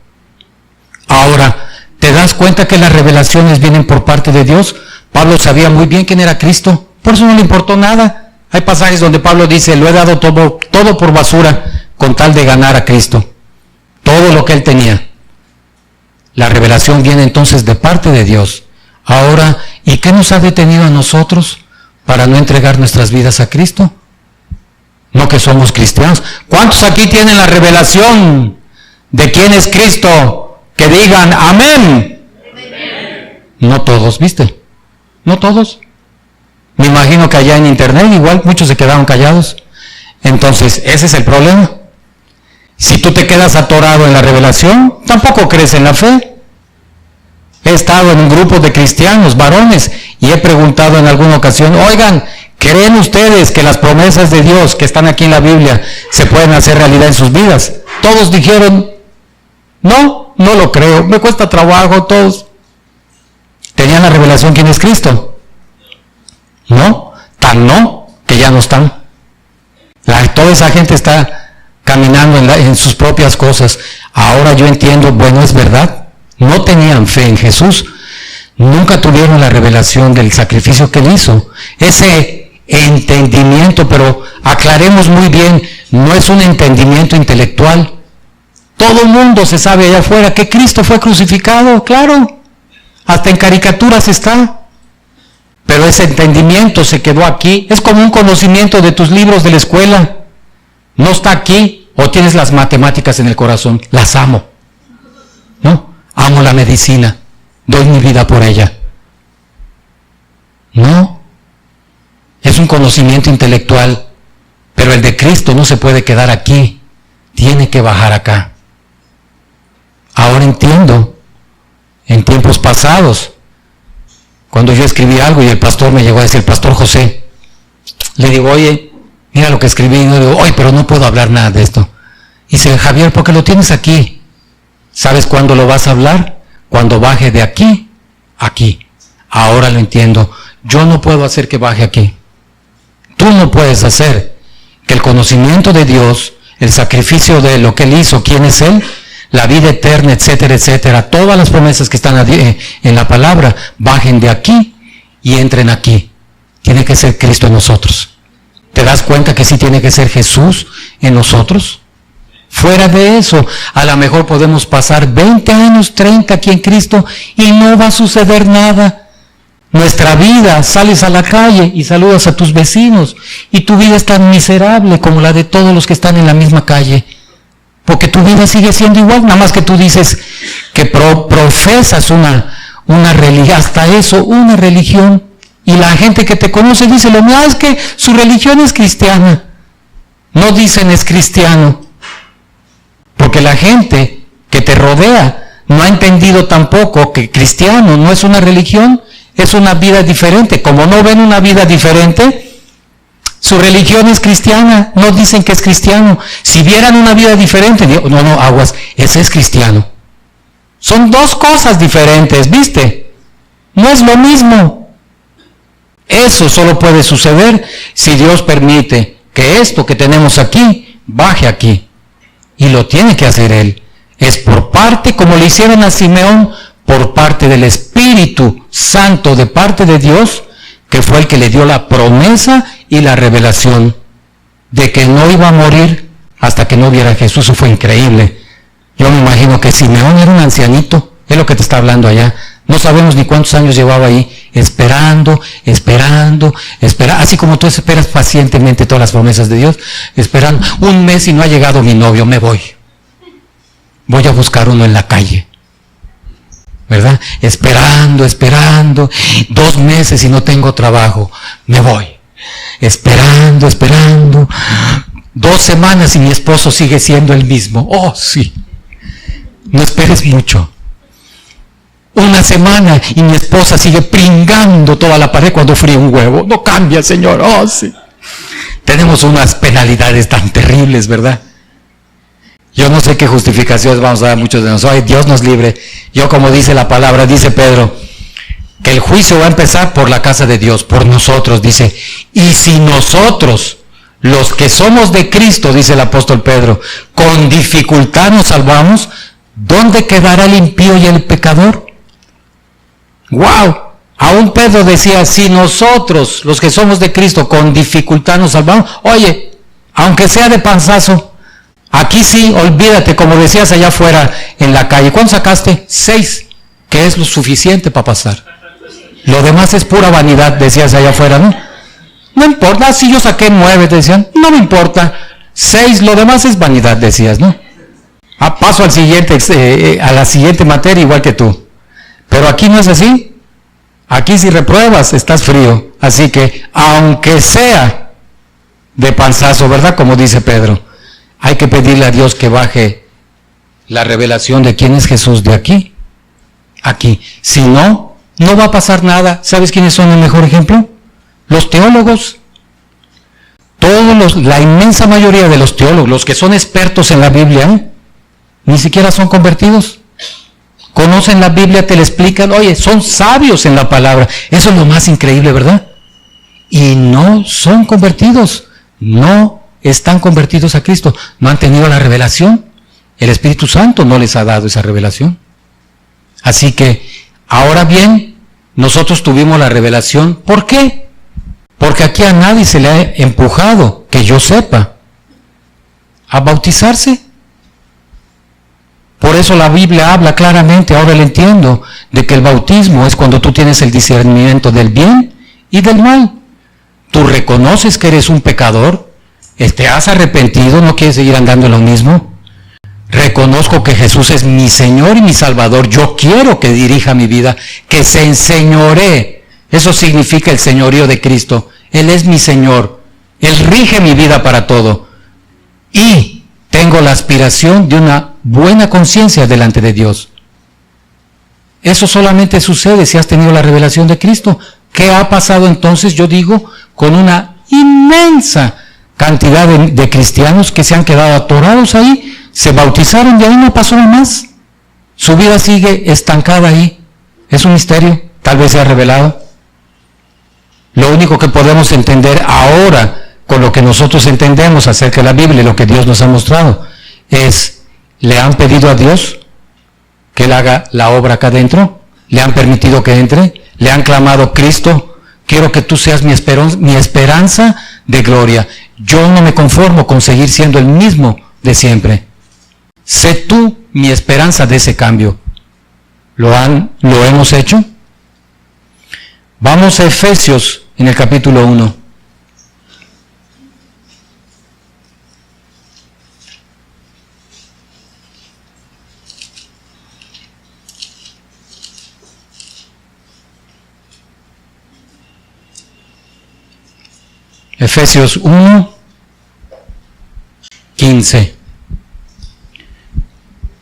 [SPEAKER 1] Ahora, ¿te das cuenta que las revelaciones vienen por parte de Dios? Pablo sabía muy bien quién era Cristo. Por eso no le importó nada. Hay pasajes donde Pablo dice, lo he dado todo por basura con tal de ganar a Cristo. Todo lo que él tenía. La revelación viene entonces de parte de Dios. Ahora, ¿y qué nos ha detenido a nosotros para no entregar nuestras vidas a Cristo? No que somos cristianos. ¿Cuántos aquí tienen la revelación de quién es Cristo? Que digan amén. No todos, ¿viste? No todos. Me imagino que allá en internet igual muchos se quedaron callados. Entonces, ese es el problema. Si tú te quedas atorado en la revelación, tampoco crees en la fe. He estado en un grupo de cristianos, varones, y he preguntado en alguna ocasión, oigan, ¿creen ustedes que las promesas de Dios que están aquí en la Biblia se pueden hacer realidad en sus vidas? Todos dijeron, no lo creo, me cuesta trabajo, todos. ¿Tenían la revelación quién es Cristo? No, tan no, que ya no están. Toda esa gente está caminando en sus propias cosas. Ahora yo entiendo, bueno, es verdad, no tenían fe en Jesús, nunca tuvieron la revelación del sacrificio que él hizo, ese entendimiento, pero aclaremos muy bien, no es un entendimiento intelectual. Todo el mundo se sabe allá afuera que Cristo fue crucificado, claro, hasta en caricaturas está, pero ese entendimiento se quedó aquí. Es como un conocimiento de tus libros de la escuela, no está aquí. O tienes las matemáticas en el corazón, las amo, ¿no? Amo la medicina, doy mi vida por ella. No, es un conocimiento intelectual, pero el de Cristo no se puede quedar aquí, tiene que bajar acá. Ahora entiendo, en tiempos pasados, cuando yo escribí algo y el pastor me llegó a decir, el pastor José, le digo, oye, mira lo que escribí, y yo digo, oye, pero no puedo hablar nada de esto. Y dice, Javier, ¿por qué lo tienes aquí? ¿Sabes cuándo lo vas a hablar? Cuando baje de aquí, aquí. Ahora lo entiendo. Yo no puedo hacer que baje aquí. Tú no puedes hacer que el conocimiento de Dios, el sacrificio de lo que Él hizo, quién es Él, la vida eterna, etcétera, etcétera, todas las promesas que están en la palabra, bajen de aquí y entren aquí. Tiene que ser Cristo en nosotros. ¿Te das cuenta que sí tiene que ser Jesús en nosotros? Fuera de eso, a lo mejor podemos pasar 20 años, 30 aquí en Cristo y no va a suceder nada. Nuestra vida, sales a la calle y saludas a tus vecinos y tu vida es tan miserable como la de todos los que están en la misma calle. Porque tu vida sigue siendo igual, nada más que tú dices que profesas una religión, hasta eso, una religión. Y la gente que te conoce dice, lo mío es que su religión es cristiana. No dicen es cristiano. Porque la gente que te rodea no ha entendido tampoco que cristiano no es una religión, es una vida diferente. Como no ven una vida diferente, su religión es cristiana, no dicen que es cristiano. Si vieran una vida diferente, digo, no, aguas, ese es cristiano. Son dos cosas diferentes, ¿viste? No es lo mismo. Eso solo puede suceder si Dios permite que esto que tenemos aquí, baje aquí. Y lo tiene que hacer Él. Es por parte, como le hicieron a Simeón, por parte del Espíritu Santo, de parte de Dios, que fue el que le dio la promesa y la revelación de que no iba a morir hasta que no viera a Jesús. Eso fue increíble. Yo me imagino que Simeón era un ancianito, es lo que te está hablando allá. No sabemos ni cuántos años llevaba ahí, esperando, así como tú esperas pacientemente todas las promesas de Dios, esperando. Un mes y no ha llegado mi novio, me voy. Voy a buscar uno en la calle. ¿Verdad? Esperando, 2 meses y no tengo trabajo, me voy. Esperando, 2 semanas y mi esposo sigue siendo el mismo. Oh, sí. No esperes mucho. 1 semana y mi esposa sigue pringando toda la pared cuando fríe un huevo. No cambia, Señor. Oh, sí. Tenemos unas penalidades tan terribles, ¿verdad? Yo no sé qué justificaciones vamos a dar a muchos de nosotros. Ay, Dios nos libre. Yo, como dice la palabra, dice Pedro, que el juicio va a empezar por la casa de Dios, por nosotros, dice. Y si nosotros, los que somos de Cristo, dice el apóstol Pedro, con dificultad nos salvamos, ¿dónde quedará el impío y el pecador? ¡Wow! Aún Pedro decía, si nosotros, los que somos de Cristo, con dificultad nos salvamos, oye, aunque sea de panzazo, aquí sí, olvídate, como decías allá afuera en la calle. ¿Cuánto sacaste? 6, que es lo suficiente para pasar. Lo demás es pura vanidad, decías allá afuera, ¿no? No importa, si yo saqué 9, te decían, no me importa. 6, lo demás es vanidad, decías, ¿no? Paso al siguiente, a la siguiente materia igual que tú. Pero aquí no es así. Aquí si repruebas, estás frío. Así que, aunque sea de panzazo, ¿verdad? Como dice Pedro, hay que pedirle a Dios que baje la revelación de quién es Jesús de aquí. Aquí. Si no, no va a pasar nada. ¿Sabes quiénes son el mejor ejemplo? Los teólogos. La inmensa mayoría de los teólogos, los que son expertos en la Biblia, ni siquiera son convertidos. Conocen la Biblia, te la explican, oye, son sabios en la palabra. Eso es lo más increíble, ¿verdad? Y no son convertidos, no están convertidos a Cristo, no han tenido la revelación. El Espíritu Santo no les ha dado esa revelación. Así que, ahora bien, nosotros tuvimos la revelación. ¿Por qué? Porque aquí a nadie se le ha empujado, que yo sepa, a bautizarse. Por eso la Biblia habla claramente, ahora lo entiendo, de que el bautismo es cuando tú tienes el discernimiento del bien y del mal. Tú reconoces que eres un pecador, te has arrepentido, no quieres seguir andando en lo mismo. Reconozco que Jesús es mi Señor y mi Salvador, yo quiero que dirija mi vida, que se enseñoree. Eso significa el señorío de Cristo. Él es mi Señor. Él rige mi vida para todo. Y tengo la aspiración de una buena conciencia delante de Dios. Eso solamente sucede si has tenido la revelación de Cristo. ¿Qué ha pasado entonces, yo digo, con una inmensa cantidad de cristianos que se han quedado atorados ahí, se bautizaron y ahí no pasó más? Su vida sigue estancada ahí. Es un misterio, tal vez se ha revelado. Lo único que podemos entender ahora, con lo que nosotros entendemos acerca de la Biblia y lo que Dios nos ha mostrado, es, ¿le han pedido a Dios que Él haga la obra acá adentro? ¿Le han permitido que entre? ¿Le han clamado, Cristo, quiero que tú seas mi esperanza de gloria? Yo no me conformo con seguir siendo el mismo de siempre. Sé tú mi esperanza de ese cambio. ¿Lo hemos hecho? Vamos a Efesios en el capítulo 1. Efesios 1, 15.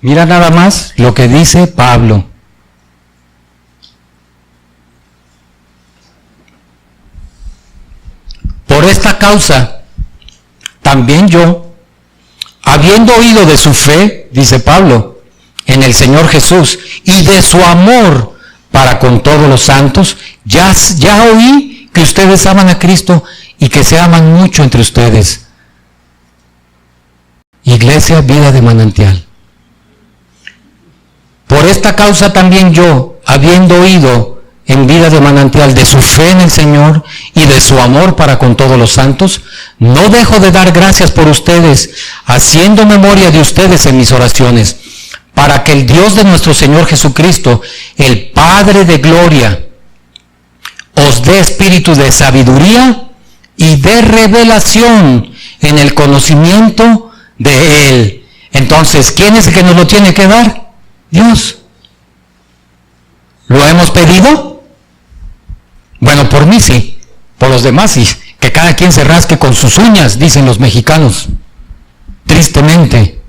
[SPEAKER 1] Mira nada más lo que dice Pablo. Por esta causa, también yo, habiendo oído de su fe, dice Pablo, en el Señor Jesús, y de su amor para con todos los santos, ya oí que ustedes aman a Cristo y que se aman mucho entre ustedes. Iglesia Vida de Manantial. Por esta causa también yo, habiendo oído en Vida de Manantial de su fe en el Señor y de su amor para con todos los santos, no dejo de dar gracias por ustedes, haciendo memoria de ustedes en mis oraciones, para que el Dios de nuestro Señor Jesucristo, el Padre de gloria, os dé espíritu de sabiduría y de revelación en el conocimiento de Él. Entonces, ¿quién es el que nos lo tiene que dar? Dios. ¿Lo hemos pedido? Bueno, por mí sí, por los demás sí, que cada quien se rasque con sus uñas, dicen los mexicanos, tristemente.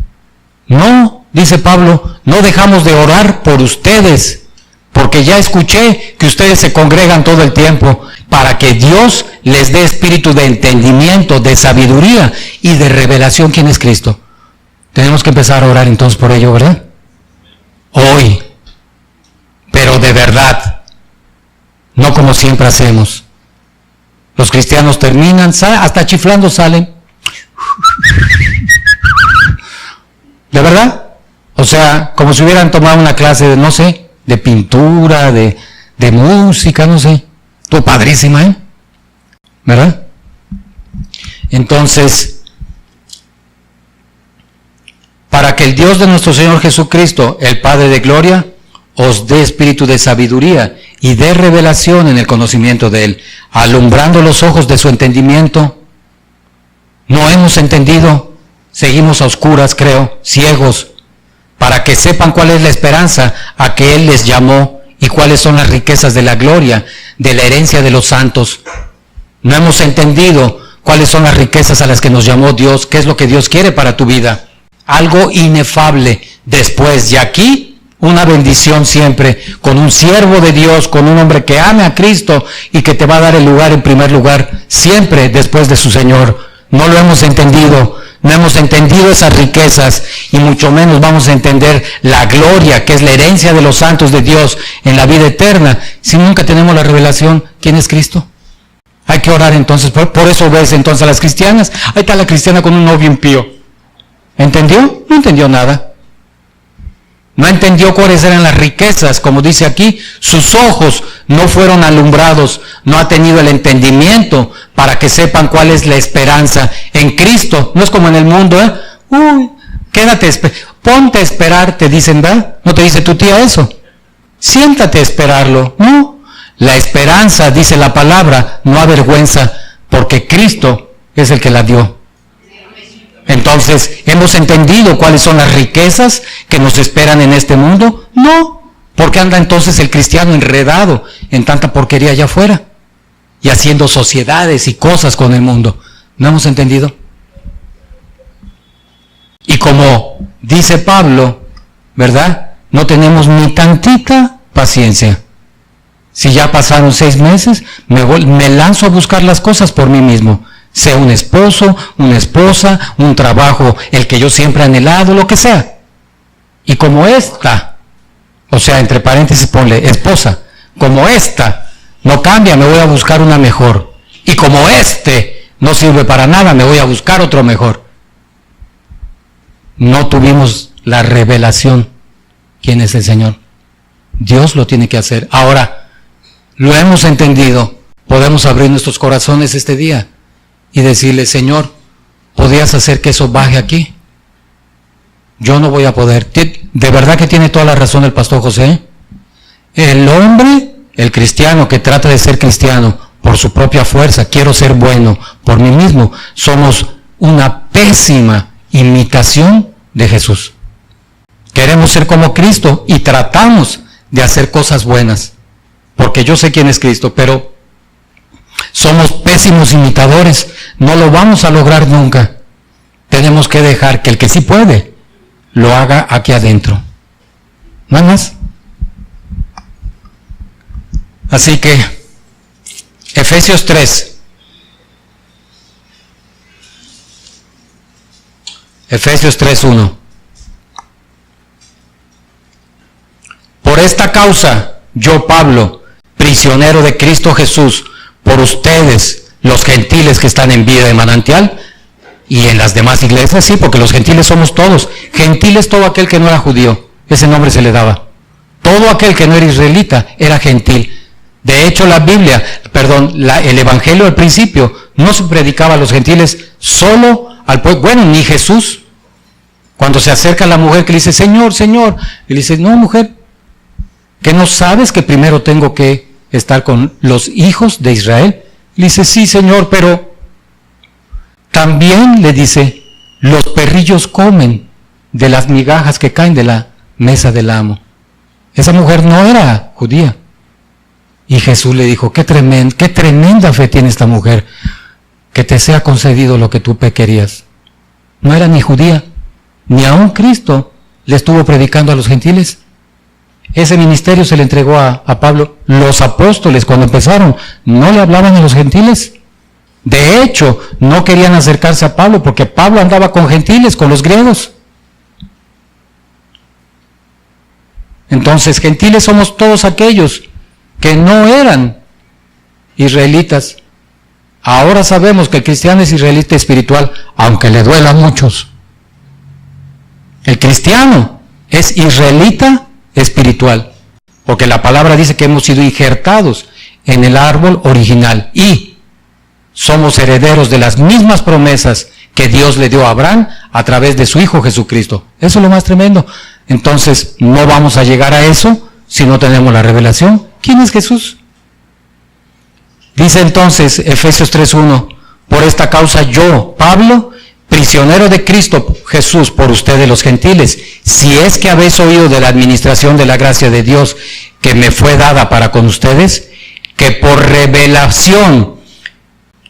[SPEAKER 1] No, dice Pablo, no dejamos de orar por ustedes, porque ya escuché que ustedes se congregan todo el tiempo, para que Dios les dé espíritu de entendimiento, de sabiduría y de revelación quién es Cristo. Tenemos que empezar a orar entonces por ello, ¿verdad? Hoy, pero de verdad, no como siempre hacemos. Los cristianos terminan, hasta chiflando salen. ¿De verdad? O sea, como si hubieran tomado una clase de, no sé, de pintura, de música, no sé. Tú padrísima, ¿eh? ¿Verdad? Entonces, para que el Dios de nuestro Señor Jesucristo, el Padre de gloria, os dé espíritu de sabiduría y de revelación en el conocimiento de Él, alumbrando los ojos de su entendimiento. No hemos entendido, seguimos a oscuras, creo, ciegos, para que sepan cuál es la esperanza a que Él les llamó y cuáles son las riquezas de la gloria, de la herencia de los santos. No hemos entendido cuáles son las riquezas a las que nos llamó Dios, qué es lo que Dios quiere para tu vida. Algo inefable después, y aquí una bendición siempre, con un siervo de Dios, con un hombre que ame a Cristo y que te va a dar el lugar en primer lugar, siempre después de su Señor. No lo hemos entendido, no hemos entendido esas riquezas, y mucho menos vamos a entender la gloria, que es la herencia de los santos de Dios en la vida eterna, si nunca tenemos la revelación, ¿quién es Cristo? Hay que orar entonces, por eso ves entonces a las cristianas, ahí está la cristiana con un novio impío. ¿Entendió? No entendió nada. No entendió cuáles eran las riquezas, como dice aquí, sus ojos no fueron alumbrados, no ha tenido el entendimiento para que sepan cuál es la esperanza en Cristo. No es como en el mundo, quédate, ponte a esperar, te dicen, ¿verdad? No te dice tu tía eso. Siéntate a esperarlo. No, la esperanza, dice la palabra, no avergüenza, porque Cristo es el que la dio. Entonces, ¿hemos entendido cuáles son las riquezas que nos esperan en este mundo? No. ¿Por qué anda entonces el cristiano enredado en tanta porquería allá afuera? Y haciendo sociedades y cosas con el mundo. ¿No hemos entendido? Y como dice Pablo, ¿verdad? No tenemos ni tantita paciencia. Si ya pasaron 6 meses, me lanzo a buscar las cosas por mí mismo. Sea un esposo, una esposa, un trabajo, el que yo siempre he anhelado, lo que sea. Y como esta, o sea, entre paréntesis ponle esposa, como esta no cambia, me voy a buscar una mejor. Y como este no sirve para nada, me voy a buscar otro mejor. No tuvimos la revelación. ¿Quién es el Señor? Dios lo tiene que hacer. Ahora, lo hemos entendido, podemos abrir nuestros corazones este día y decirle, Señor, ¿podrías hacer que eso baje aquí? Yo no voy a poder. De verdad que tiene toda la razón el pastor José. El hombre, el cristiano que trata de ser cristiano por su propia fuerza, quiero ser bueno por mí mismo, somos una pésima imitación de Jesús. Queremos ser como Cristo y tratamos de hacer cosas buenas, porque yo sé quién es Cristo, pero somos pésimos imitadores, no lo vamos a lograr nunca. Tenemos que dejar que el que sí puede, lo haga aquí adentro. ¿No hay más? Así que, Efesios 3. Efesios 3:1. Por esta causa, yo Pablo, prisionero de Cristo Jesús, por ustedes, los gentiles que están en Vida de Manantial, y en las demás iglesias, sí, porque los gentiles somos todos. Gentil es todo aquel que no era judío, ese nombre se le daba. Todo aquel que no era israelita era gentil. De hecho, el evangelio al principio no se predicaba a los gentiles solo al pueblo. Bueno, ni Jesús. Cuando se acerca a la mujer que le dice, Señor, Señor, y le dice, no, mujer, ¿que no sabes que primero tengo que estar con los hijos de Israel? Le dice, sí, Señor, pero también le dice, los perrillos comen de las migajas que caen de la mesa del amo. Esa mujer no era judía. Y Jesús le dijo, qué tremenda fe tiene esta mujer, que te sea concedido lo que tú querías. No era ni judía, ni aún Cristo le estuvo predicando a los gentiles. Ese ministerio se le entregó a Pablo. Los apóstoles, cuando empezaron, no le hablaban a los gentiles. De hecho, no querían acercarse a Pablo, porque Pablo andaba con gentiles, con los griegos. Entonces, gentiles somos todos aquellos que no eran israelitas. Ahora sabemos que el cristiano es israelita espiritual, aunque le duela a muchos. El cristiano es israelita espiritual, porque la palabra dice que hemos sido injertados en el árbol original y somos herederos de las mismas promesas que Dios le dio a Abraham a través de su Hijo Jesucristo. Eso es lo más tremendo. Entonces, no vamos a llegar a eso si no tenemos la revelación. ¿Quién es Jesús? Dice entonces Efesios 3:1, por esta causa yo, Pablo, prisionero de Cristo Jesús por ustedes los gentiles, si es que habéis oído de la administración de la gracia de Dios que me fue dada para con ustedes, que por revelación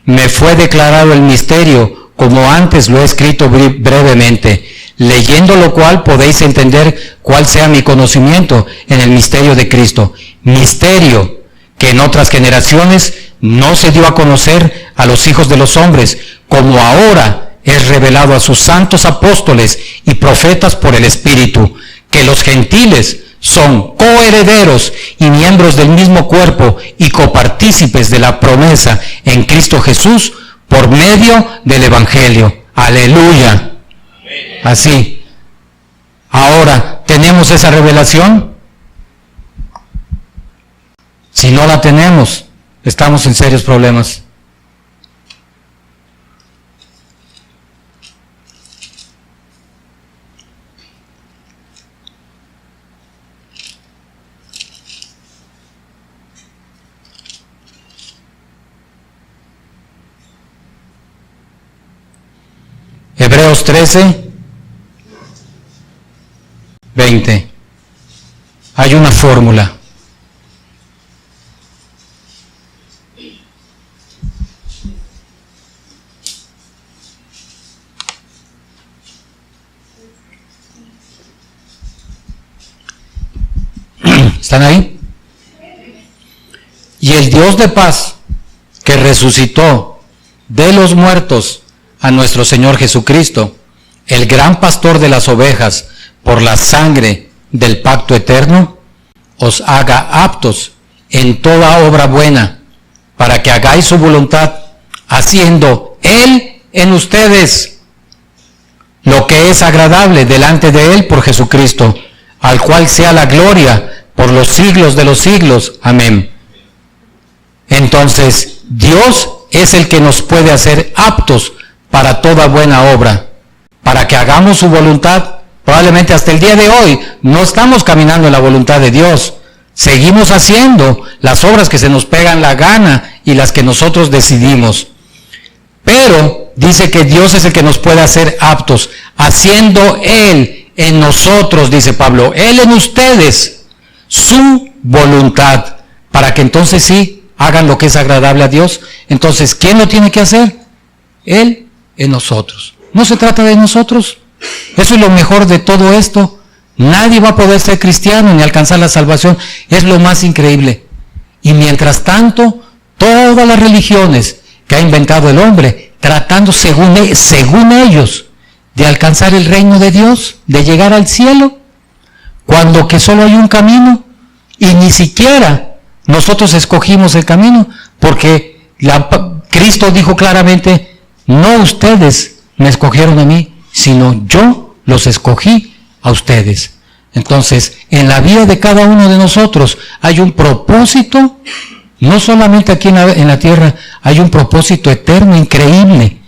[SPEAKER 1] me fue declarado el misterio, como antes lo he escrito brevemente, leyendo lo cual podéis entender cuál sea mi conocimiento en el misterio de Cristo. Misterio que en otras generaciones no se dio a conocer a los hijos de los hombres, como ahora es revelado a sus santos apóstoles y profetas por el Espíritu, que los gentiles son coherederos y miembros del mismo cuerpo y copartícipes de la promesa en Cristo Jesús por medio del Evangelio. Aleluya. Así. Ahora, ¿tenemos esa revelación? Si no la tenemos, estamos en serios problemas. Hebreos 13, 20. Hay una fórmula. ¿Están ahí? Y el Dios de paz, que resucitó de los muertos a nuestro Señor Jesucristo, el gran pastor de las ovejas, por la sangre del pacto eterno, os haga aptos en toda obra buena, para que hagáis su voluntad, haciendo Él en ustedes lo que es agradable delante de Él por Jesucristo, al cual sea la gloria por los siglos de los siglos. Amén. Entonces, Dios es el que nos puede hacer aptos para toda buena obra, para que hagamos su voluntad. Probablemente hasta el día de hoy no estamos caminando en la voluntad de Dios. Seguimos haciendo las obras que se nos pegan la gana y las que nosotros decidimos. Pero dice que Dios es el que nos puede hacer aptos, haciendo Él en nosotros, dice Pablo, Él en ustedes, su voluntad, para que entonces sí hagan lo que es agradable a Dios. Entonces, ¿quién lo tiene que hacer? Él en nosotros. No se trata de nosotros. Eso es lo mejor de todo esto. Nadie va a poder ser cristiano ni alcanzar la salvación. Es lo más increíble. Y mientras tanto, todas las religiones que ha inventado el hombre, tratando según ellos de alcanzar el reino de Dios, de llegar al cielo, cuando que solo hay un camino, y ni siquiera nosotros escogimos el camino, porque Cristo dijo claramente, no ustedes me escogieron a mí, sino yo los escogí a ustedes. Entonces, en la vida de cada uno de nosotros hay un propósito, no solamente aquí en la tierra, hay un propósito eterno, increíble,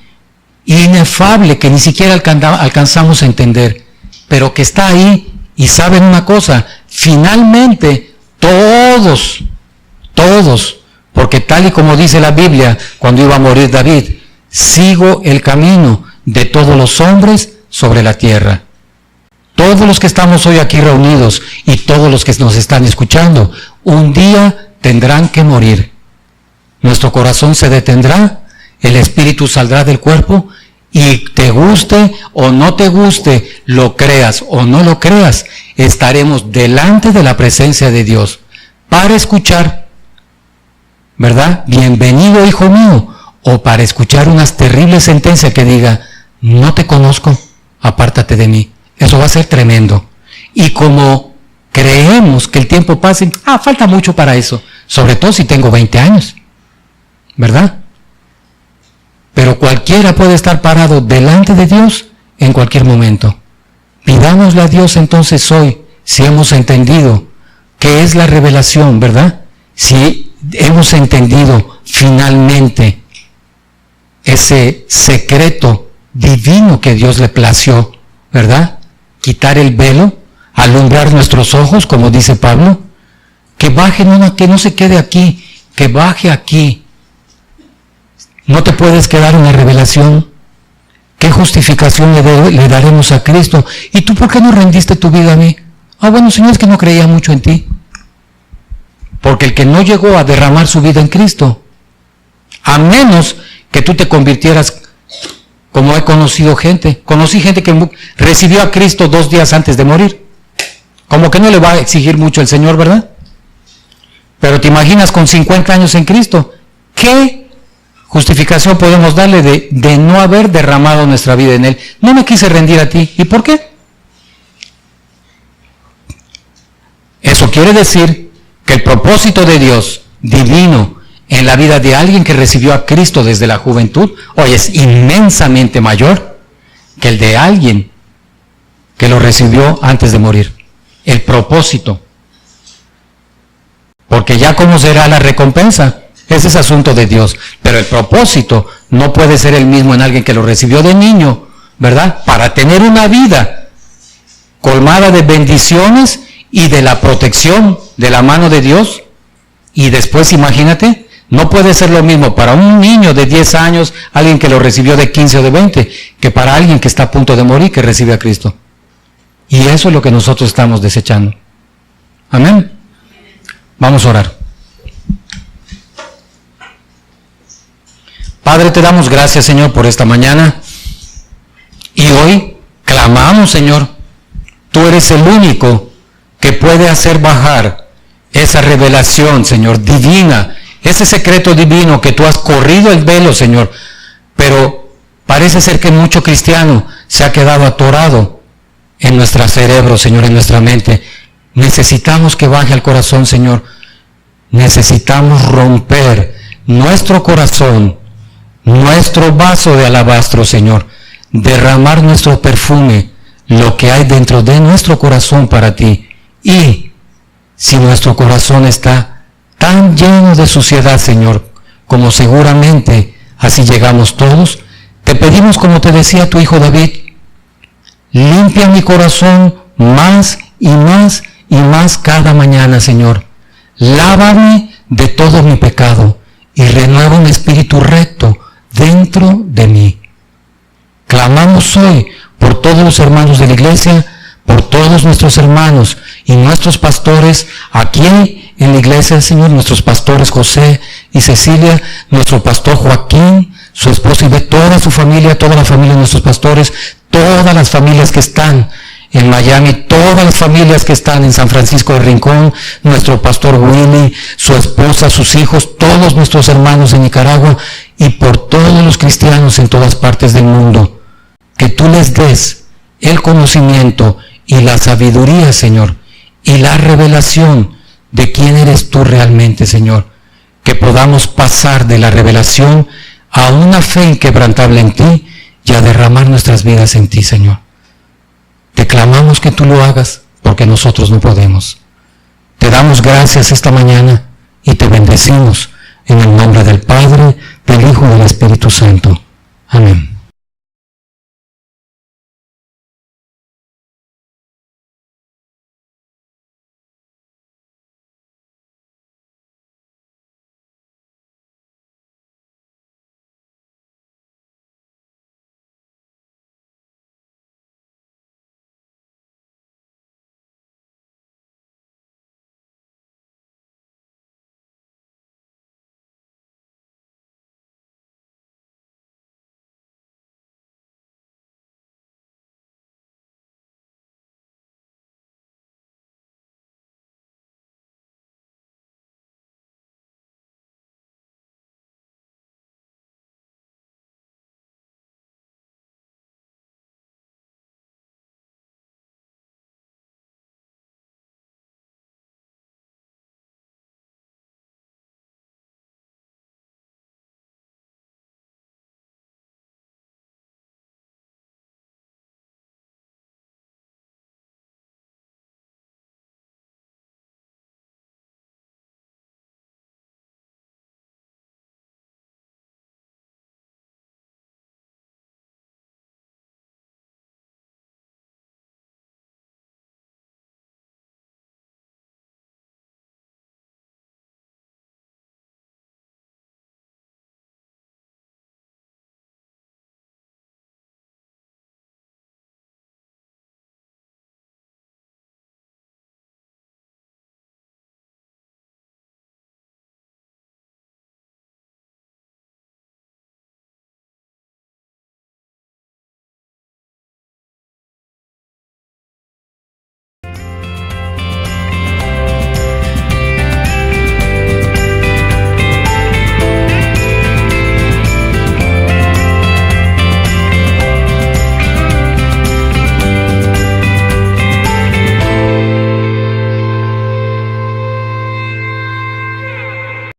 [SPEAKER 1] inefable, que ni siquiera alcanzamos a entender, pero que está ahí. Y saben una cosa, finalmente todos, porque tal y como dice la Biblia cuando iba a morir David, sigo el camino de todos los hombres sobre la tierra. Todos los que estamos hoy aquí reunidos y todos los que nos están escuchando, un día tendrán que morir. Nuestro corazón se detendrá, el espíritu saldrá del cuerpo, y te guste o no te guste, lo creas o no lo creas, estaremos delante de la presencia de Dios para escuchar, ¿verdad? Bienvenido, hijo mío, o para escuchar unas terribles sentencias que diga, no te conozco, apártate de mí. Eso va a ser tremendo. Y como creemos que el tiempo pase, falta mucho para eso, sobre todo si tengo 20 años, ¿verdad? Pero cualquiera puede estar parado delante de Dios en cualquier momento. Pidámosle a Dios entonces hoy, si hemos entendido qué es la revelación, ¿verdad? Si hemos entendido finalmente ese secreto divino que Dios le plació, ¿verdad? Quitar el velo, alumbrar nuestros ojos, como dice Pablo, que baje, que no se quede aquí, que baje aquí. No te puedes quedar en la revelación. ¿Qué justificación le daremos a Cristo? ¿Y tú por qué no rendiste tu vida a mí? Bueno, Señor, es que no creía mucho en ti. Porque el que no llegó a derramar su vida en Cristo, a menos que tú te convirtieras, como he conocido gente, conocí gente que recibió a Cristo 2 días antes de morir. Como que no le va a exigir mucho el Señor, ¿verdad? Pero te imaginas con 50 años en Cristo, ¿qué justificación podemos darle de no haber derramado nuestra vida en Él? No me quise rendir a ti. ¿Y por qué? Eso quiere decir que el propósito de Dios divino en la vida de alguien que recibió a Cristo desde la juventud, hoy es inmensamente mayor que el de alguien que lo recibió antes de morir. El propósito. Porque ya cómo será la recompensa, ese es asunto de Dios. Pero el propósito no puede ser el mismo en alguien que lo recibió de niño, ¿verdad? Para tener una vida colmada de bendiciones y de la protección de la mano de Dios. Y después, imagínate, no puede ser lo mismo para un niño de 10 años, alguien que lo recibió de 15 o de 20, que para alguien que está a punto de morir, que recibe a Cristo. Y eso es lo que nosotros estamos desechando. Amén. Vamos a orar. Padre, te damos gracias, Señor, por esta mañana. Y hoy clamamos, Señor, tú eres el único que puede hacer bajar esa revelación, Señor, divina, ese secreto divino que tú has corrido el velo, Señor. Pero parece ser que mucho cristiano se ha quedado atorado en nuestro cerebro, Señor, en nuestra mente. Necesitamos que baje al corazón, Señor. Necesitamos romper nuestro corazón, nuestro vaso de alabastro, Señor. Derramar nuestro perfume, lo que hay dentro de nuestro corazón para ti. Y si nuestro corazón está tan lleno de suciedad, Señor, como seguramente así llegamos todos, te pedimos, como te decía tu hijo David, limpia mi corazón más y más y más cada mañana, Señor. Lávame de todo mi pecado y renueva un espíritu recto dentro de mí. Clamamos hoy por todos los hermanos de la iglesia, por todos nuestros hermanos y nuestros pastores aquí en la iglesia, Señor, nuestros pastores José y Cecilia, nuestro pastor Joaquín, su esposa y de toda su familia, toda la familia de nuestros pastores, todas las familias que están en Miami, todas las familias que están en San Francisco de Rincón, nuestro pastor Willy, su esposa, sus hijos, todos nuestros hermanos en Nicaragua y por todos los cristianos en todas partes del mundo. Que tú les des el conocimiento y la sabiduría, Señor, y la revelación de quién eres tú realmente, Señor. Que podamos pasar de la revelación a una fe inquebrantable en ti y a derramar nuestras vidas en ti, Señor. Te clamamos que tú lo hagas porque nosotros no podemos. Te damos gracias esta mañana y te bendecimos en el nombre del Padre, del Hijo y del Espíritu Santo. Amén.